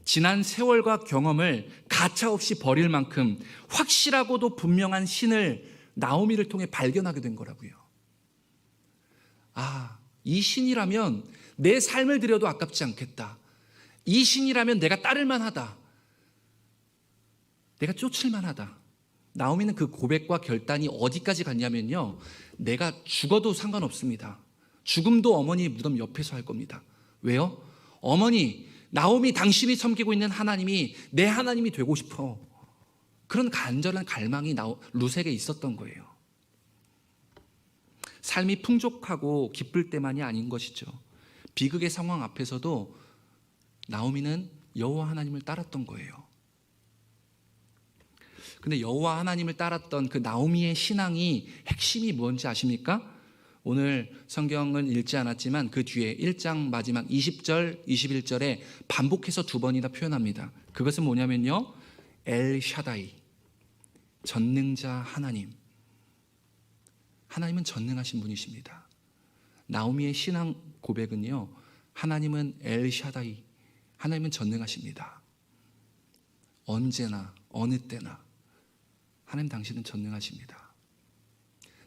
지난 세월과 경험을 가차없이 버릴 만큼 확실하고도 분명한 신을 나오미를 통해 발견하게 된 거라고요. 아, 이 신이라면 내 삶을 들여도 아깝지 않겠다. 이 신이라면 내가 따를 만하다. 내가 쫓을 만하다. 나오미는 그 고백과 결단이 어디까지 갔냐면요, 내가 죽어도 상관없습니다. 죽음도 어머니 무덤 옆에서 할 겁니다. 왜요? 어머니, 나오미, 당신이 섬기고 있는 하나님이 내 하나님이 되고 싶어. 그런 간절한 갈망이 룻에게 있었던 거예요. 삶이 풍족하고 기쁠 때만이 아닌 것이죠. 비극의 상황 앞에서도 나오미는 여호와 하나님을 따랐던 거예요. 근데 여호와 하나님을 따랐던 그 나오미의 신앙이 핵심이 뭔지 아십니까? 오늘 성경은 읽지 않았지만 그 뒤에 1장 마지막 20절, 21절에 반복해서 2번이나 표현합니다. 그것은 뭐냐면요, 엘 샤다이, 전능자 하나님. 하나님은 전능하신 분이십니다. 나오미의 신앙 고백은요, 하나님은 엘 샤다이, 하나님은 전능하십니다. 언제나 어느 때나 하나님 당신은 전능하십니다.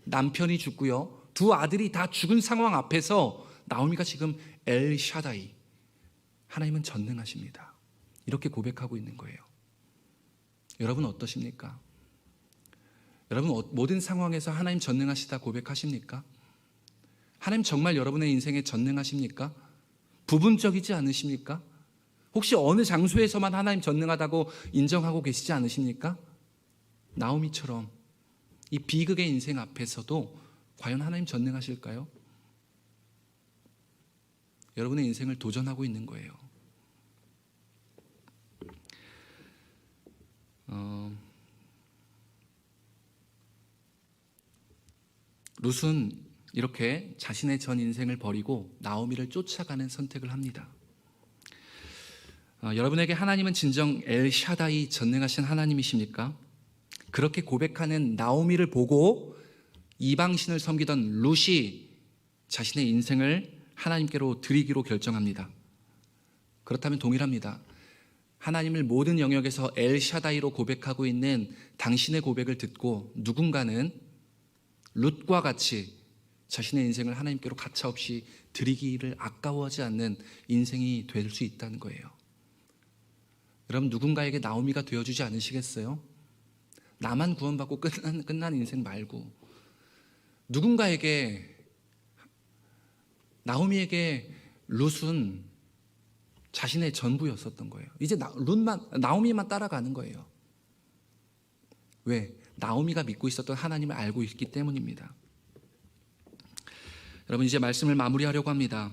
남편이 죽고요, 2 아들이 다 죽은 상황 앞에서 나오미가 지금 엘 샤다이, 하나님은 전능하십니다. 이렇게 고백하고 있는 거예요. 여러분 어떠십니까? 여러분 모든 상황에서 하나님 전능하시다 고백하십니까? 하나님 정말 여러분의 인생에 전능하십니까? 부분적이지 않으십니까? 혹시 어느 장소에서만 하나님 전능하다고 인정하고 계시지 않으십니까? 나오미처럼 이 비극의 인생 앞에서도 과연 하나님 전능하실까요? 여러분의 인생을 도전하고 있는 거예요. 룻은 이렇게 자신의 전 인생을 버리고 나오미를 쫓아가는 선택을 합니다. 여러분에게 하나님은 진정 엘 샤다이, 전능하신 하나님이십니까? 그렇게 고백하는 나오미를 보고 이방신을 섬기던 룻이 자신의 인생을 하나님께로 드리기로 결정합니다. 그렇다면 동일합니다. 하나님을 모든 영역에서 엘 샤다이로 고백하고 있는 당신의 고백을 듣고 누군가는 룻과 같이 자신의 인생을 하나님께로 가차없이 드리기를 아까워하지 않는 인생이 될 수 있다는 거예요. 여러분, 누군가에게 나오미가 되어주지 않으시겠어요? 나만 구원받고 끝난 인생 말고 누군가에게, 나오미에게 룻은 자신의 전부였었던 거예요. 이제 나오미만 따라가는 거예요. 왜? 나오미가 믿고 있었던 하나님을 알고 있기 때문입니다. 여러분, 이제 말씀을 마무리하려고 합니다.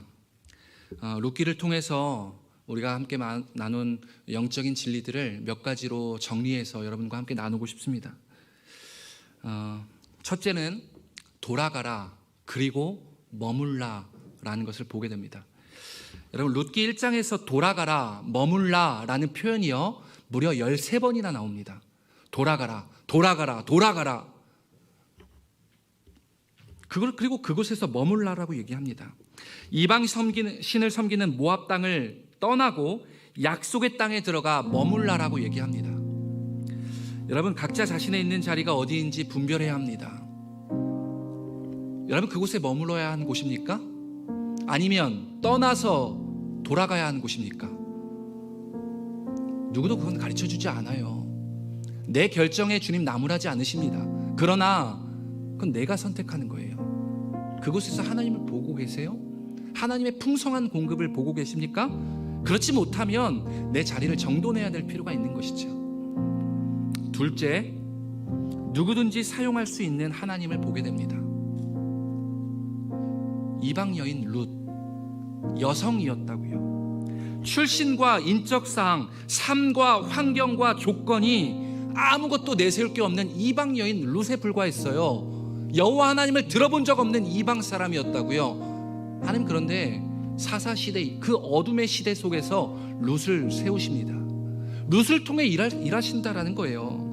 룻기를 통해서 우리가 함께 나눈 영적인 진리들을 몇 가지로 정리해서 여러분과 함께 나누고 싶습니다. 첫째는 돌아가라 그리고 머물라 라는 것을 보게 됩니다. 여러분, 룻기 1장에서 돌아가라, 머물라 라는 표현이요 무려 13번이나 나옵니다. 돌아가라, 돌아가라, 돌아가라. 그리고 그곳에서 머물라라고 얘기합니다. 이방 신을 섬기는 모압 땅을 떠나고 약속의 땅에 들어가 머물라라고 얘기합니다. 여러분, 각자 자신의 있는 자리가 어디인지 분별해야 합니다. 여러분, 그곳에 머물러야 하는 곳입니까? 아니면 떠나서 돌아가야 하는 곳입니까? 누구도 그건 가르쳐주지 않아요. 내 결정에 주님 나무라지 않으십니다. 그러나 그건 내가 선택하는 거예요. 그곳에서 하나님을 보고 계세요? 하나님의 풍성한 공급을 보고 계십니까? 그렇지 못하면 내 자리를 정돈해야 될 필요가 있는 것이죠. 둘째, 누구든지 사용할 수 있는 하나님을 보게 됩니다. 이방 여인 룻, 여성이었다고요. 출신과 인적사항, 삶과 환경과 조건이 아무것도 내세울 게 없는 이방 여인 룻에 불과했어요. 여호와 하나님을 들어본 적 없는 이방 사람이었다고요. 하나님 그런데 사사시대, 그 어둠의 시대 속에서 룻을 세우십니다. 룻을 통해 일하신다라는 거예요.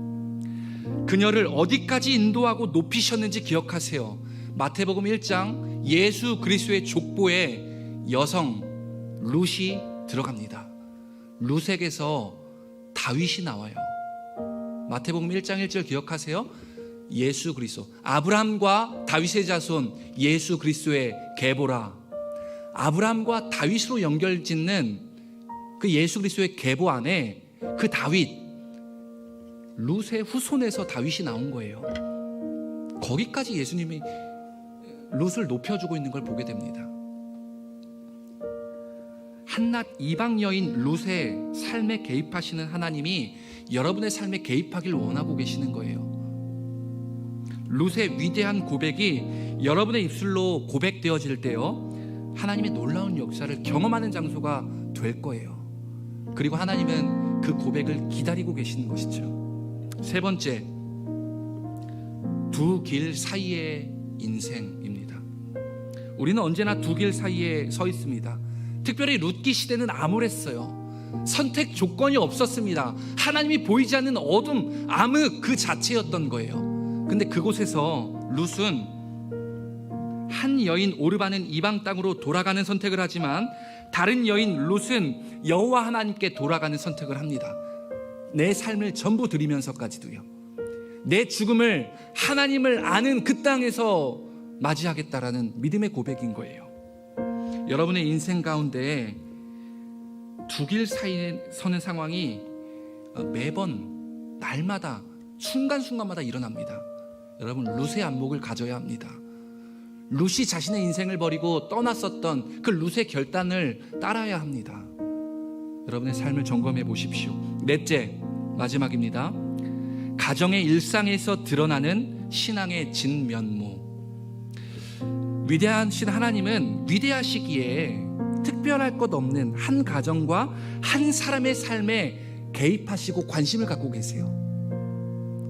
그녀를 어디까지 인도하고 높이셨는지 기억하세요. 마태복음 1장 예수 그리스도의 족보에 여성 룻이 들어갑니다. 룻에게서 다윗이 나와요. 마태복음 1장 1절 기억하세요? 예수 그리스도, 아브라함과 다윗의 자손 예수 그리스도의 계보라. 아브라함과 다윗으로 연결짓는 그 예수 그리스도의 계보 안에 그 다윗, 룻의 후손에서 다윗이 나온 거예요. 거기까지 예수님이 룻을 높여주고 있는 걸 보게 됩니다. 한낱 이방 여인 룻의 삶에 개입하시는 하나님이 여러분의 삶에 개입하길 원하고 계시는 거예요. 룻의 위대한 고백이 여러분의 입술로 고백되어질 때요, 하나님의 놀라운 역사를 경험하는 장소가 될 거예요. 그리고 하나님은 그 고백을 기다리고 계시는 것이죠. 세 번째, 두 길 사이의 인생입니다. 우리는 언제나 두 길 사이에 서 있습니다. 특별히 룻기 시대는 암울했어요. 선택 조건이 없었습니다. 하나님이 보이지 않는 어둠, 암흑 그 자체였던 거예요. 근데 그곳에서 룻은 한 여인 오르바는 이방 땅으로 돌아가는 선택을 하지만 다른 여인 룻은 여호와 하나님께 돌아가는 선택을 합니다. 내 삶을 전부 드리면서까지도요. 내 죽음을 하나님을 아는 그 땅에서 맞이하겠다라는 믿음의 고백인 거예요. 여러분의 인생 가운데 두 길 사이에 서는 상황이 매번 날마다 순간순간마다 일어납니다. 여러분, 룻의 안목을 가져야 합니다. 룻이 자신의 인생을 버리고 떠났었던 그 룻의 결단을 따라야 합니다. 여러분의 삶을 점검해 보십시오. 넷째, 마지막입니다. 가정의 일상에서 드러나는 신앙의 진면모. 위대하신 하나님은 위대하시기에 특별할 것 없는 한 가정과 한 사람의 삶에 개입하시고 관심을 갖고 계세요.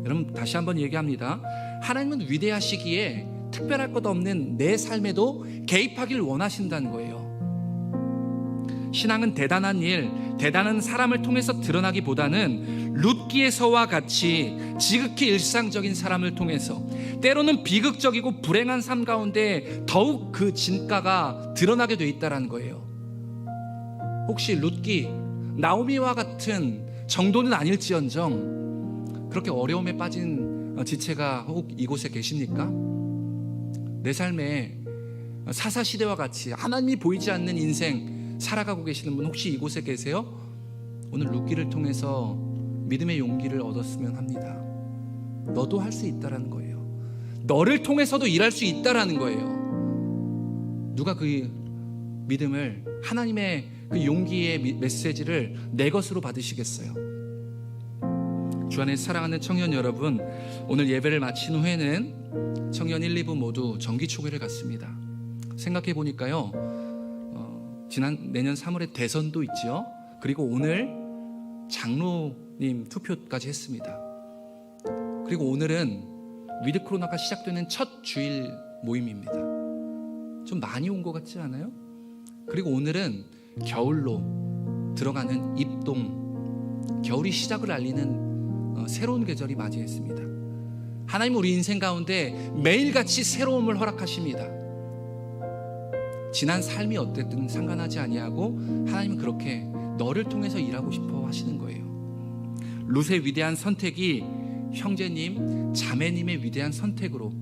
여러분, 다시 한번 얘기합니다. 하나님은 위대하시기에 특별할 것 없는 내 삶에도 개입하길 원하신다는 거예요. 신앙은 대단한 일, 대단한 사람을 통해서 드러나기보다는 룻기에서와 같이 지극히 일상적인 사람을 통해서, 때로는 비극적이고 불행한 삶 가운데 더욱 그 진가가 드러나게 돼 있다는 거예요. 혹시 룻기, 나오미와 같은 정도는 아닐지언정 그렇게 어려움에 빠진 지체가 혹 이곳에 계십니까? 내 삶에 사사시대와 같이 하나님이 보이지 않는 인생 살아가고 계시는 분 혹시 이곳에 계세요? 오늘 룻기를 통해서 믿음의 용기를 얻었으면 합니다. 너도 할 수 있다라는 거예요. 너를 통해서도 일할 수 있다라는 거예요. 누가 그 믿음을, 하나님의 그 용기의 메시지를 내 것으로 받으시겠어요? 주 안에 사랑하는 청년 여러분, 오늘 예배를 마친 후에는 청년 1, 2부 모두 정기초기를 갖습니다. 생각해 보니까요, 내년 3월에 대선도 있지요. 그리고 오늘 장로님 투표까지 했습니다. 그리고 오늘은 위드 코로나가 시작되는 첫 주일 모임입니다. 좀 많이 온 것 같지 않아요? 그리고 오늘은 겨울로 들어가는 입동, 겨울이 시작을 알리는 새로운 계절이 맞이했습니다. 하나님 우리 인생 가운데 매일같이 새로움을 허락하십니다. 지난 삶이 어땠든 상관하지 아니하고 하나님은 그렇게 너를 통해서 일하고 싶어 하시는 거예요. 룻의 위대한 선택이 형제님, 자매님의 위대한 선택으로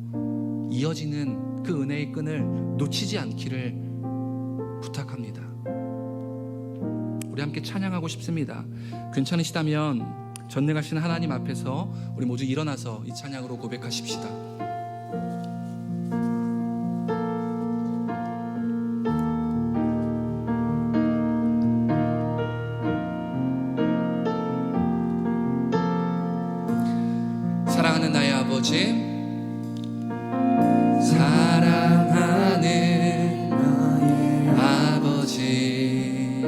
이어지는 그 은혜의 끈을 놓치지 않기를 부탁합니다. 우리 함께 찬양하고 싶습니다. 괜찮으시다면 전능하신 하나님 앞에서 우리 모두 일어나서 이 찬양으로 고백하십시다. 사랑하는 나의 아버지, 사랑하는 나의 아버지,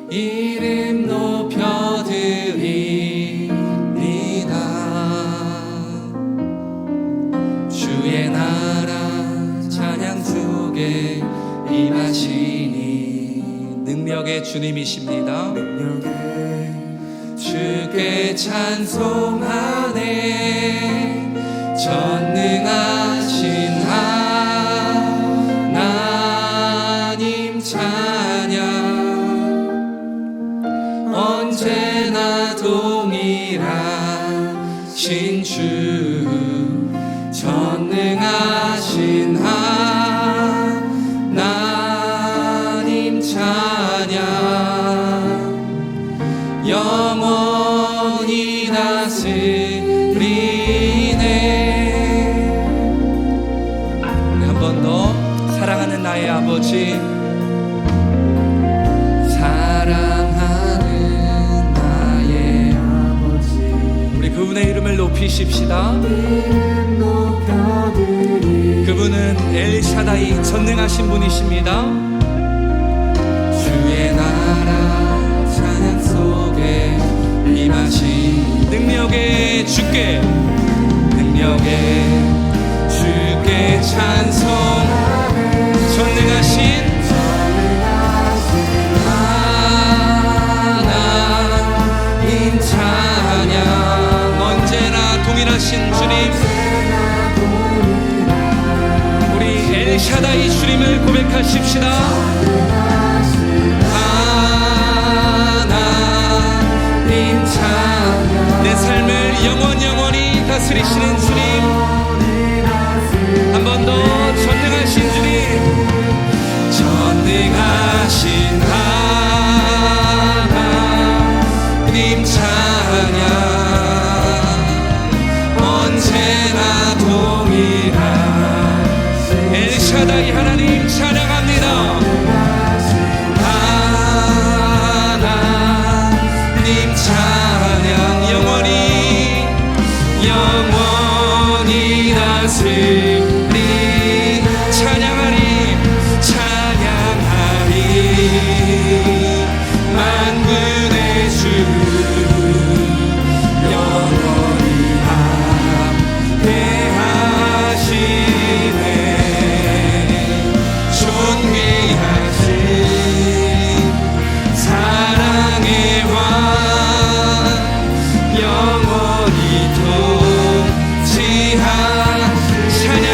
이름 높여드립니다. 주의 나라 찬양 속에 임하시니 능력의 주님이십니다. 주께 찬송하네. 전능하신 하나님 찬양, 언제나 동일하신 주, 전능하신 하나님 찬양, 영원히 다스리네. 한 번 더. 사랑하는 나의 아버지, 사랑하는 나의 아버지, 우리 그분의 이름을 높이십시다. 그분은 엘샤다이, 전능하신 분이십니다. 주의 나라 찬양 속에 임하신 능력의 주께, 능력의 주께 찬송, 전능하신 하나님 찬양, 언제나 동일하신 주님, 우리 엘샤다이 주님을 고백하십시다. 하나님 찬양, 내 삶을 영원히 다스리시는 주님, 한 번 더. 전능하신 주님, 전능하신 하나님 찬양, 언제나 동일한 엘샤다이 하나님 찬양합니다. 하나님 찬양, 영원히 다스리 찬양하리, 찬양하리. 만군의 주, 영원히 함께하시네. 존귀하신 사랑의 왕, 영원히 통치하 찬양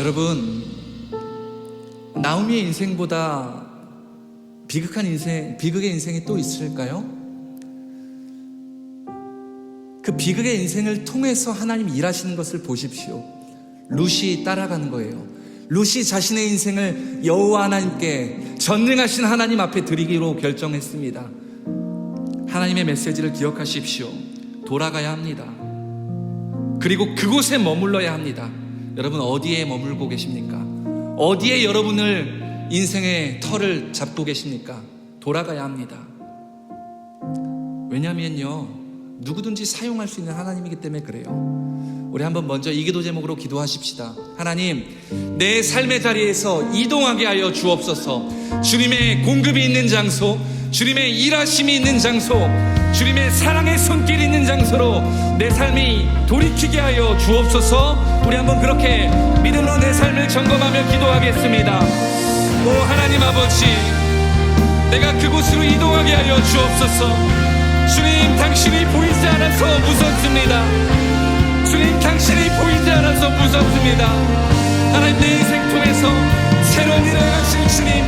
여러분, 나오미의 인생보다 비극의 인생이 또 있을까요? 그 비극의 인생을 통해서 하나님 일하시는 것을 보십시오. 룻이 따라가는 거예요. 룻이 자신의 인생을 여호와 하나님께, 전능하신 하나님 앞에 드리기로 결정했습니다. 하나님의 메시지를 기억하십시오. 돌아가야 합니다. 그리고 그곳에 머물러야 합니다. 여러분, 어디에 머물고 계십니까? 어디에 여러분을 인생의 터를 잡고 계십니까? 돌아가야 합니다. 왜냐하면요, 누구든지 사용할 수 있는 하나님이기 때문에 그래요. 우리 한번 먼저 이 기도 제목으로 기도하십시다. 하나님, 내 삶의 자리에서 이동하게 하여 주옵소서. 주님의 공급이 있는 장소, 주님의 일하심이 있는 장소, 주님의 사랑의 손길이 있는 장소로 내 삶이 돌이키게 하여 주옵소서. 우리 한번 그렇게 믿음으로 내 삶을 점검하며 기도하겠습니다. 오 하나님 아버지, 내가 그곳으로 이동하게 하여 주옵소서. 주님, 당신이 보이지 않아서 무섭습니다. 주님, 당신이 보이지 않아서 무섭습니다. 하나님, 내 인생 통해서 새로운 일을 하실 주님,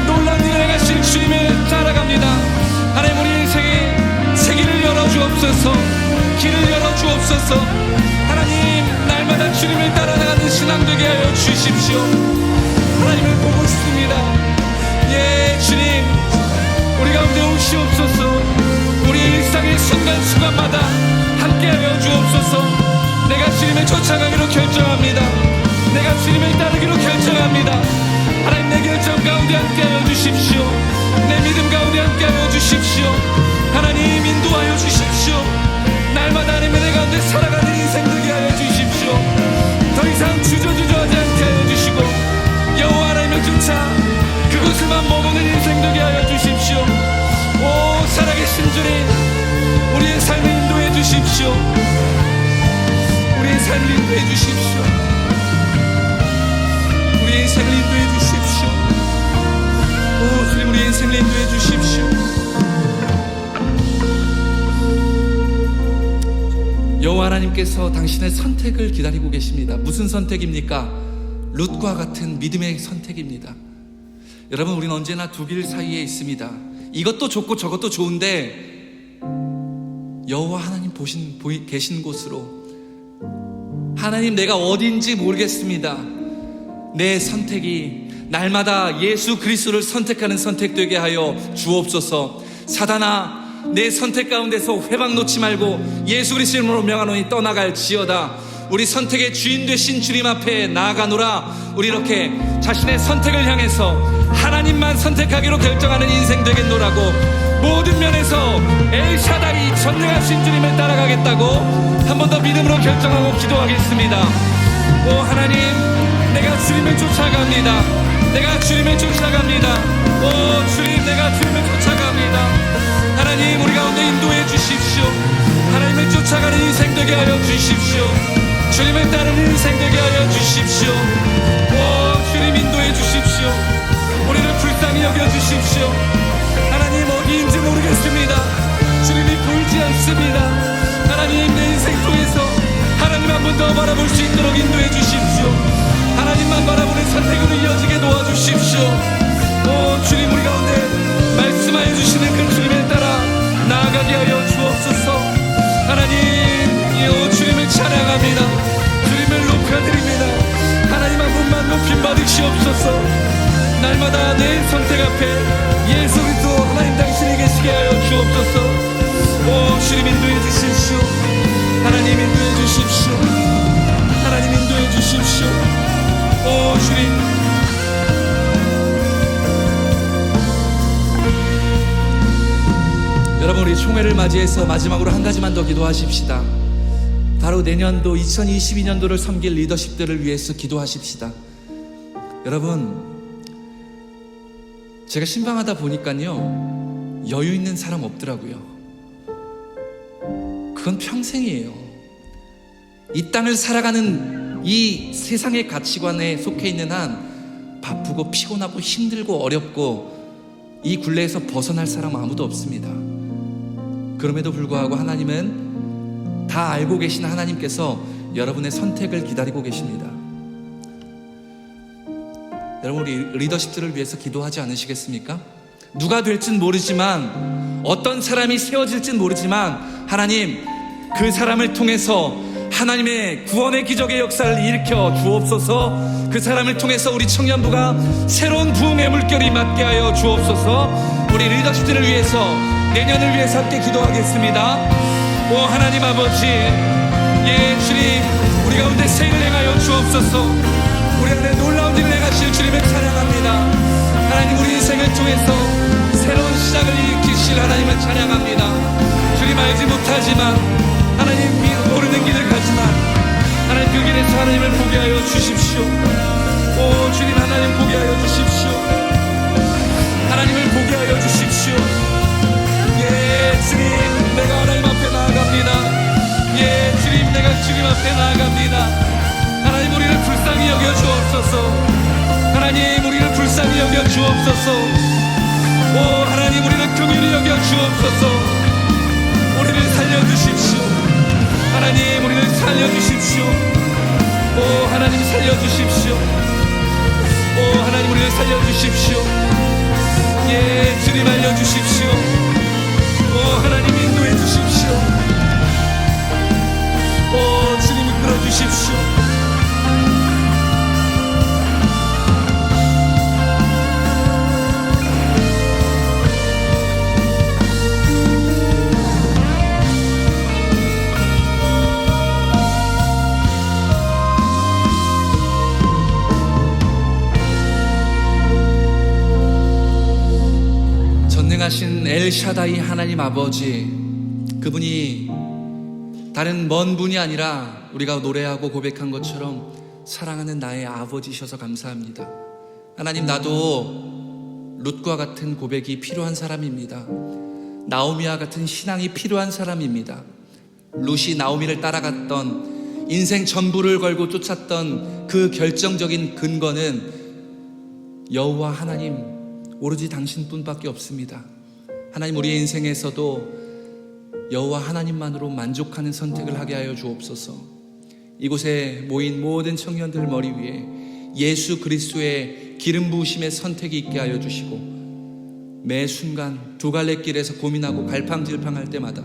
놀라운 일을 하실 주님을 따라갑니다. 하나님, 우리 인생에 세계를 열어주옵소서. 길을 열어주옵소서. 하나님, 날마다 주님을 따라가는 신앙 되게 하여 주십시오. 하나님을 보고 싶습니다. 예, 주님, 우리 가운데 오시옵소서. 우리 일상의 순간순간마다 함께하여 주옵소서. 내가 주님을 쫓아가기로 결정합니다. 내가 주님을 따르기로 결정합니다. 하나님, 내 결정 가운데 함께하여 주십시오. 내 믿음 가운데 함께하여 주십시오. 하나님, 인도하여 주십시오. 날마다 하나님의 내 가운데 살아가는 인생 되게 하여 주십시오. 더 이상 주저주저하지 않게 하여 주시고 여호와 하나님을 쫓아 그곳에만 머무는 인생 되게 하여 주십시오. 오 살아계신 주님, 우리의 삶을 인도해 주십시오. 우리의 삶을 인도해 주십시오. 우리의 인생을 인도해 주십시오. 오 주님, 우리의 인생을 인도해 주십시오. 여호와 하나님께서 당신의 선택을 기다리고 계십니다. 무슨 선택입니까? 룻과 같은 믿음의 선택입니다. 여러분, 우리는 언제나 두 길 사이에 있습니다. 이것도 좋고 저것도 좋은데 여호와 하나님 계신 곳으로, 하나님, 내가 어딘지 모르겠습니다. 내 선택이 날마다 예수 그리스도를 선택하는 선택 되게 하여 주옵소서. 사단아, 내 선택 가운데서 회방 놓지 말고 예수 그리스도 이름으로 명하노니 떠나갈 지어다. 우리 선택의 주인 되신 주님 앞에 나아가노라. 우리 이렇게 자신의 선택을 향해서 하나님만 선택하기로 결정하는 인생 되겠노라고, 모든 면에서 엘샤다이 전능하신 주님을 따라가겠다고 한 번 더 믿음으로 결정하고 기도하겠습니다. 오 하나님, 내가 주님을 쫓아갑니다. 내가 주님을 쫓아갑니다. 오 주님, 내가 주님을 쫓아갑니다. 하나님, 우리 가운데 인도해 주십시오. 하나님을 쫓아가는 인생 되게 하여 주십시오. 주님을 따르는 인생 되게 하여 주십시오. 오 주님, 인도해 주십시오. 우리를 불쌍히 여겨 주십시오. 하나님, 어디인지 모르겠습니다. 주님이 보이지 않습니다. 하나님, 내 인생 통해서 하나님 한 번 더 바라볼 수 있도록 인도해 주십시오. 하나님만 바라보는 선택으로 이어지게 도와주십시오. 오 주님, 우리 가운데 말씀하여 주시는 그 주님에 따라 나아가게 하여 주옵소서. 하나님, 오 주님을 찬양합니다. 주님을 높여드립니다. 하나님 한 분만 높임 받으시옵소서. 날마다 내 선택 앞에 예수 그리스도 하나님 당신이 계시게 하여 주옵소서. 오 주님, 인도해 주십시오. 하나님, 인도해 주십시오. 하나님, 인도해 주십시오. 오 주님, 여러분, 우리 총회를 맞이해서 마지막으로 한 가지만 더 기도하십시다. 바로 내년도 2022년도를 섬길 리더십들을 위해서 기도하십시다. 여러분, 제가 신방하다 보니까요, 여유 있는 사람 없더라고요. 그건 평생이에요. 이 땅을 살아가는 이 세상의 가치관에 속해 있는 한 바쁘고 피곤하고 힘들고 어렵고 이 굴레에서 벗어날 사람 아무도 없습니다. 그럼에도 불구하고 하나님은 다 알고 계신 하나님께서 여러분의 선택을 기다리고 계십니다. 여러분, 우리 리더십들을 위해서 기도하지 않으시겠습니까? 누가 될진 모르지만, 어떤 사람이 세워질진 모르지만, 하나님 그 사람을 통해서 하나님의 구원의 기적의 역사를 일으켜 주옵소서. 그 사람을 통해서 우리 청년부가 새로운 부흥의 물결이 맞게 하여 주옵소서. 우리 리더십들을 위해서, 내년을 위해서 함께 기도하겠습니다. 오 하나님 아버지, 예 주님, 우리 가운데 새 일을 행하여 주옵소서. 우리 안에 놀라운 일을 행하실 주님을 찬양합니다. 하나님, 우리 인생을 통해서 새로운 시작을 일으키실 하나님을 찬양합니다. 주님, 알지 못하지만, 하나님 모르는 길을 가지만, 하나님 그 길에서 하나님을 보게 하여 주십시오. 오 주님, 하나님 보게 하여 주십시오. 하나님을 보게 하여 주십시오. 예 주님, 내가 하나님 앞에 나아갑니다. 예 주님, 내가 주님 앞에 나아갑니다. 하나님, 우리를 불쌍히 여겨 주옵소서. 하나님, 우리를 불쌍히 여겨 주옵소서. 오 하나님, 우리를 긍휼히 여겨 주옵소서. 우리를 살려주십시오. 하나님, 우리를 살려주십시오. 오 하나님, 살려주십시오. 오 하나님, 우리를 살려주십시오. 예 주님, 알려주십시오. 오 하나님, 인도해 주십시오. 오 주님, 이끌어 주십시오. 전능하신 엘샤다이 하나님 아버지, 그분이 다른 먼 분이 아니라 우리가 노래하고 고백한 것처럼 사랑하는 나의 아버지셔서 감사합니다. 하나님, 나도 룻과 같은 고백이 필요한 사람입니다. 나오미와 같은 신앙이 필요한 사람입니다. 룻이 나오미를 따라갔던, 인생 전부를 걸고 쫓았던 그 결정적인 근거는 여호와 하나님, 오로지 당신뿐밖에 없습니다. 하나님, 우리의 인생에서도 여호와 하나님만으로 만족하는 선택을 하게 하여 주옵소서. 이곳에 모인 모든 청년들 머리 위에 예수 그리스도의 기름 부으심의 선택이 있게 하여 주시고, 매 순간 두 갈래 길에서 고민하고 갈팡질팡할 때마다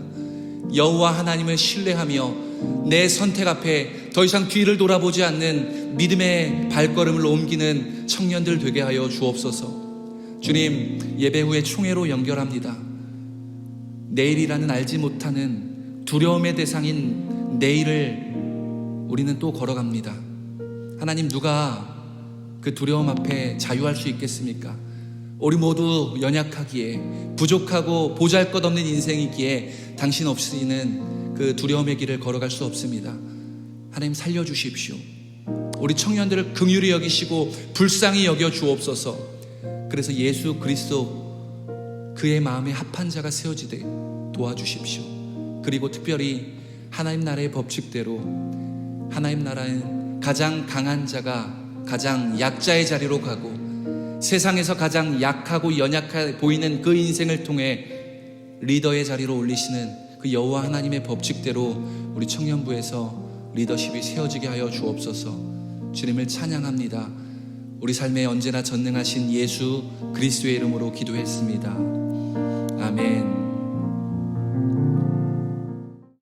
여호와 하나님을 신뢰하며 내 선택 앞에 더 이상 뒤를 돌아보지 않는 믿음의 발걸음을 옮기는 청년들 되게 하여 주옵소서. 주님, 예배 후에 총회로 연결합니다. 내일이라는 알지 못하는 두려움의 대상인 내일을 우리는 또 걸어갑니다. 하나님, 누가 그 두려움 앞에 자유할 수 있겠습니까? 우리 모두 연약하기에, 부족하고 보잘것없는 인생이기에 당신 없이는 그 두려움의 길을 걸어갈 수 없습니다. 하나님, 살려주십시오. 우리 청년들을 긍휼히 여기시고 불쌍히 여겨 주옵소서. 그래서 예수 그리스도, 그의 마음에 합한 자가 세워지되 도와주십시오. 그리고 특별히 하나님 나라의 법칙대로, 하나님 나라는 가장 강한 자가 가장 약자의 자리로 가고, 세상에서 가장 약하고 연약해 보이는 그 인생을 통해 리더의 자리로 올리시는 그 여호와 하나님의 법칙대로 우리 청년부에서 리더십이 세워지게 하여 주옵소서. 주님을 찬양합니다. 우리 삶에 언제나 전능하신 예수 그리스도의 이름으로 기도했습니다. 아멘.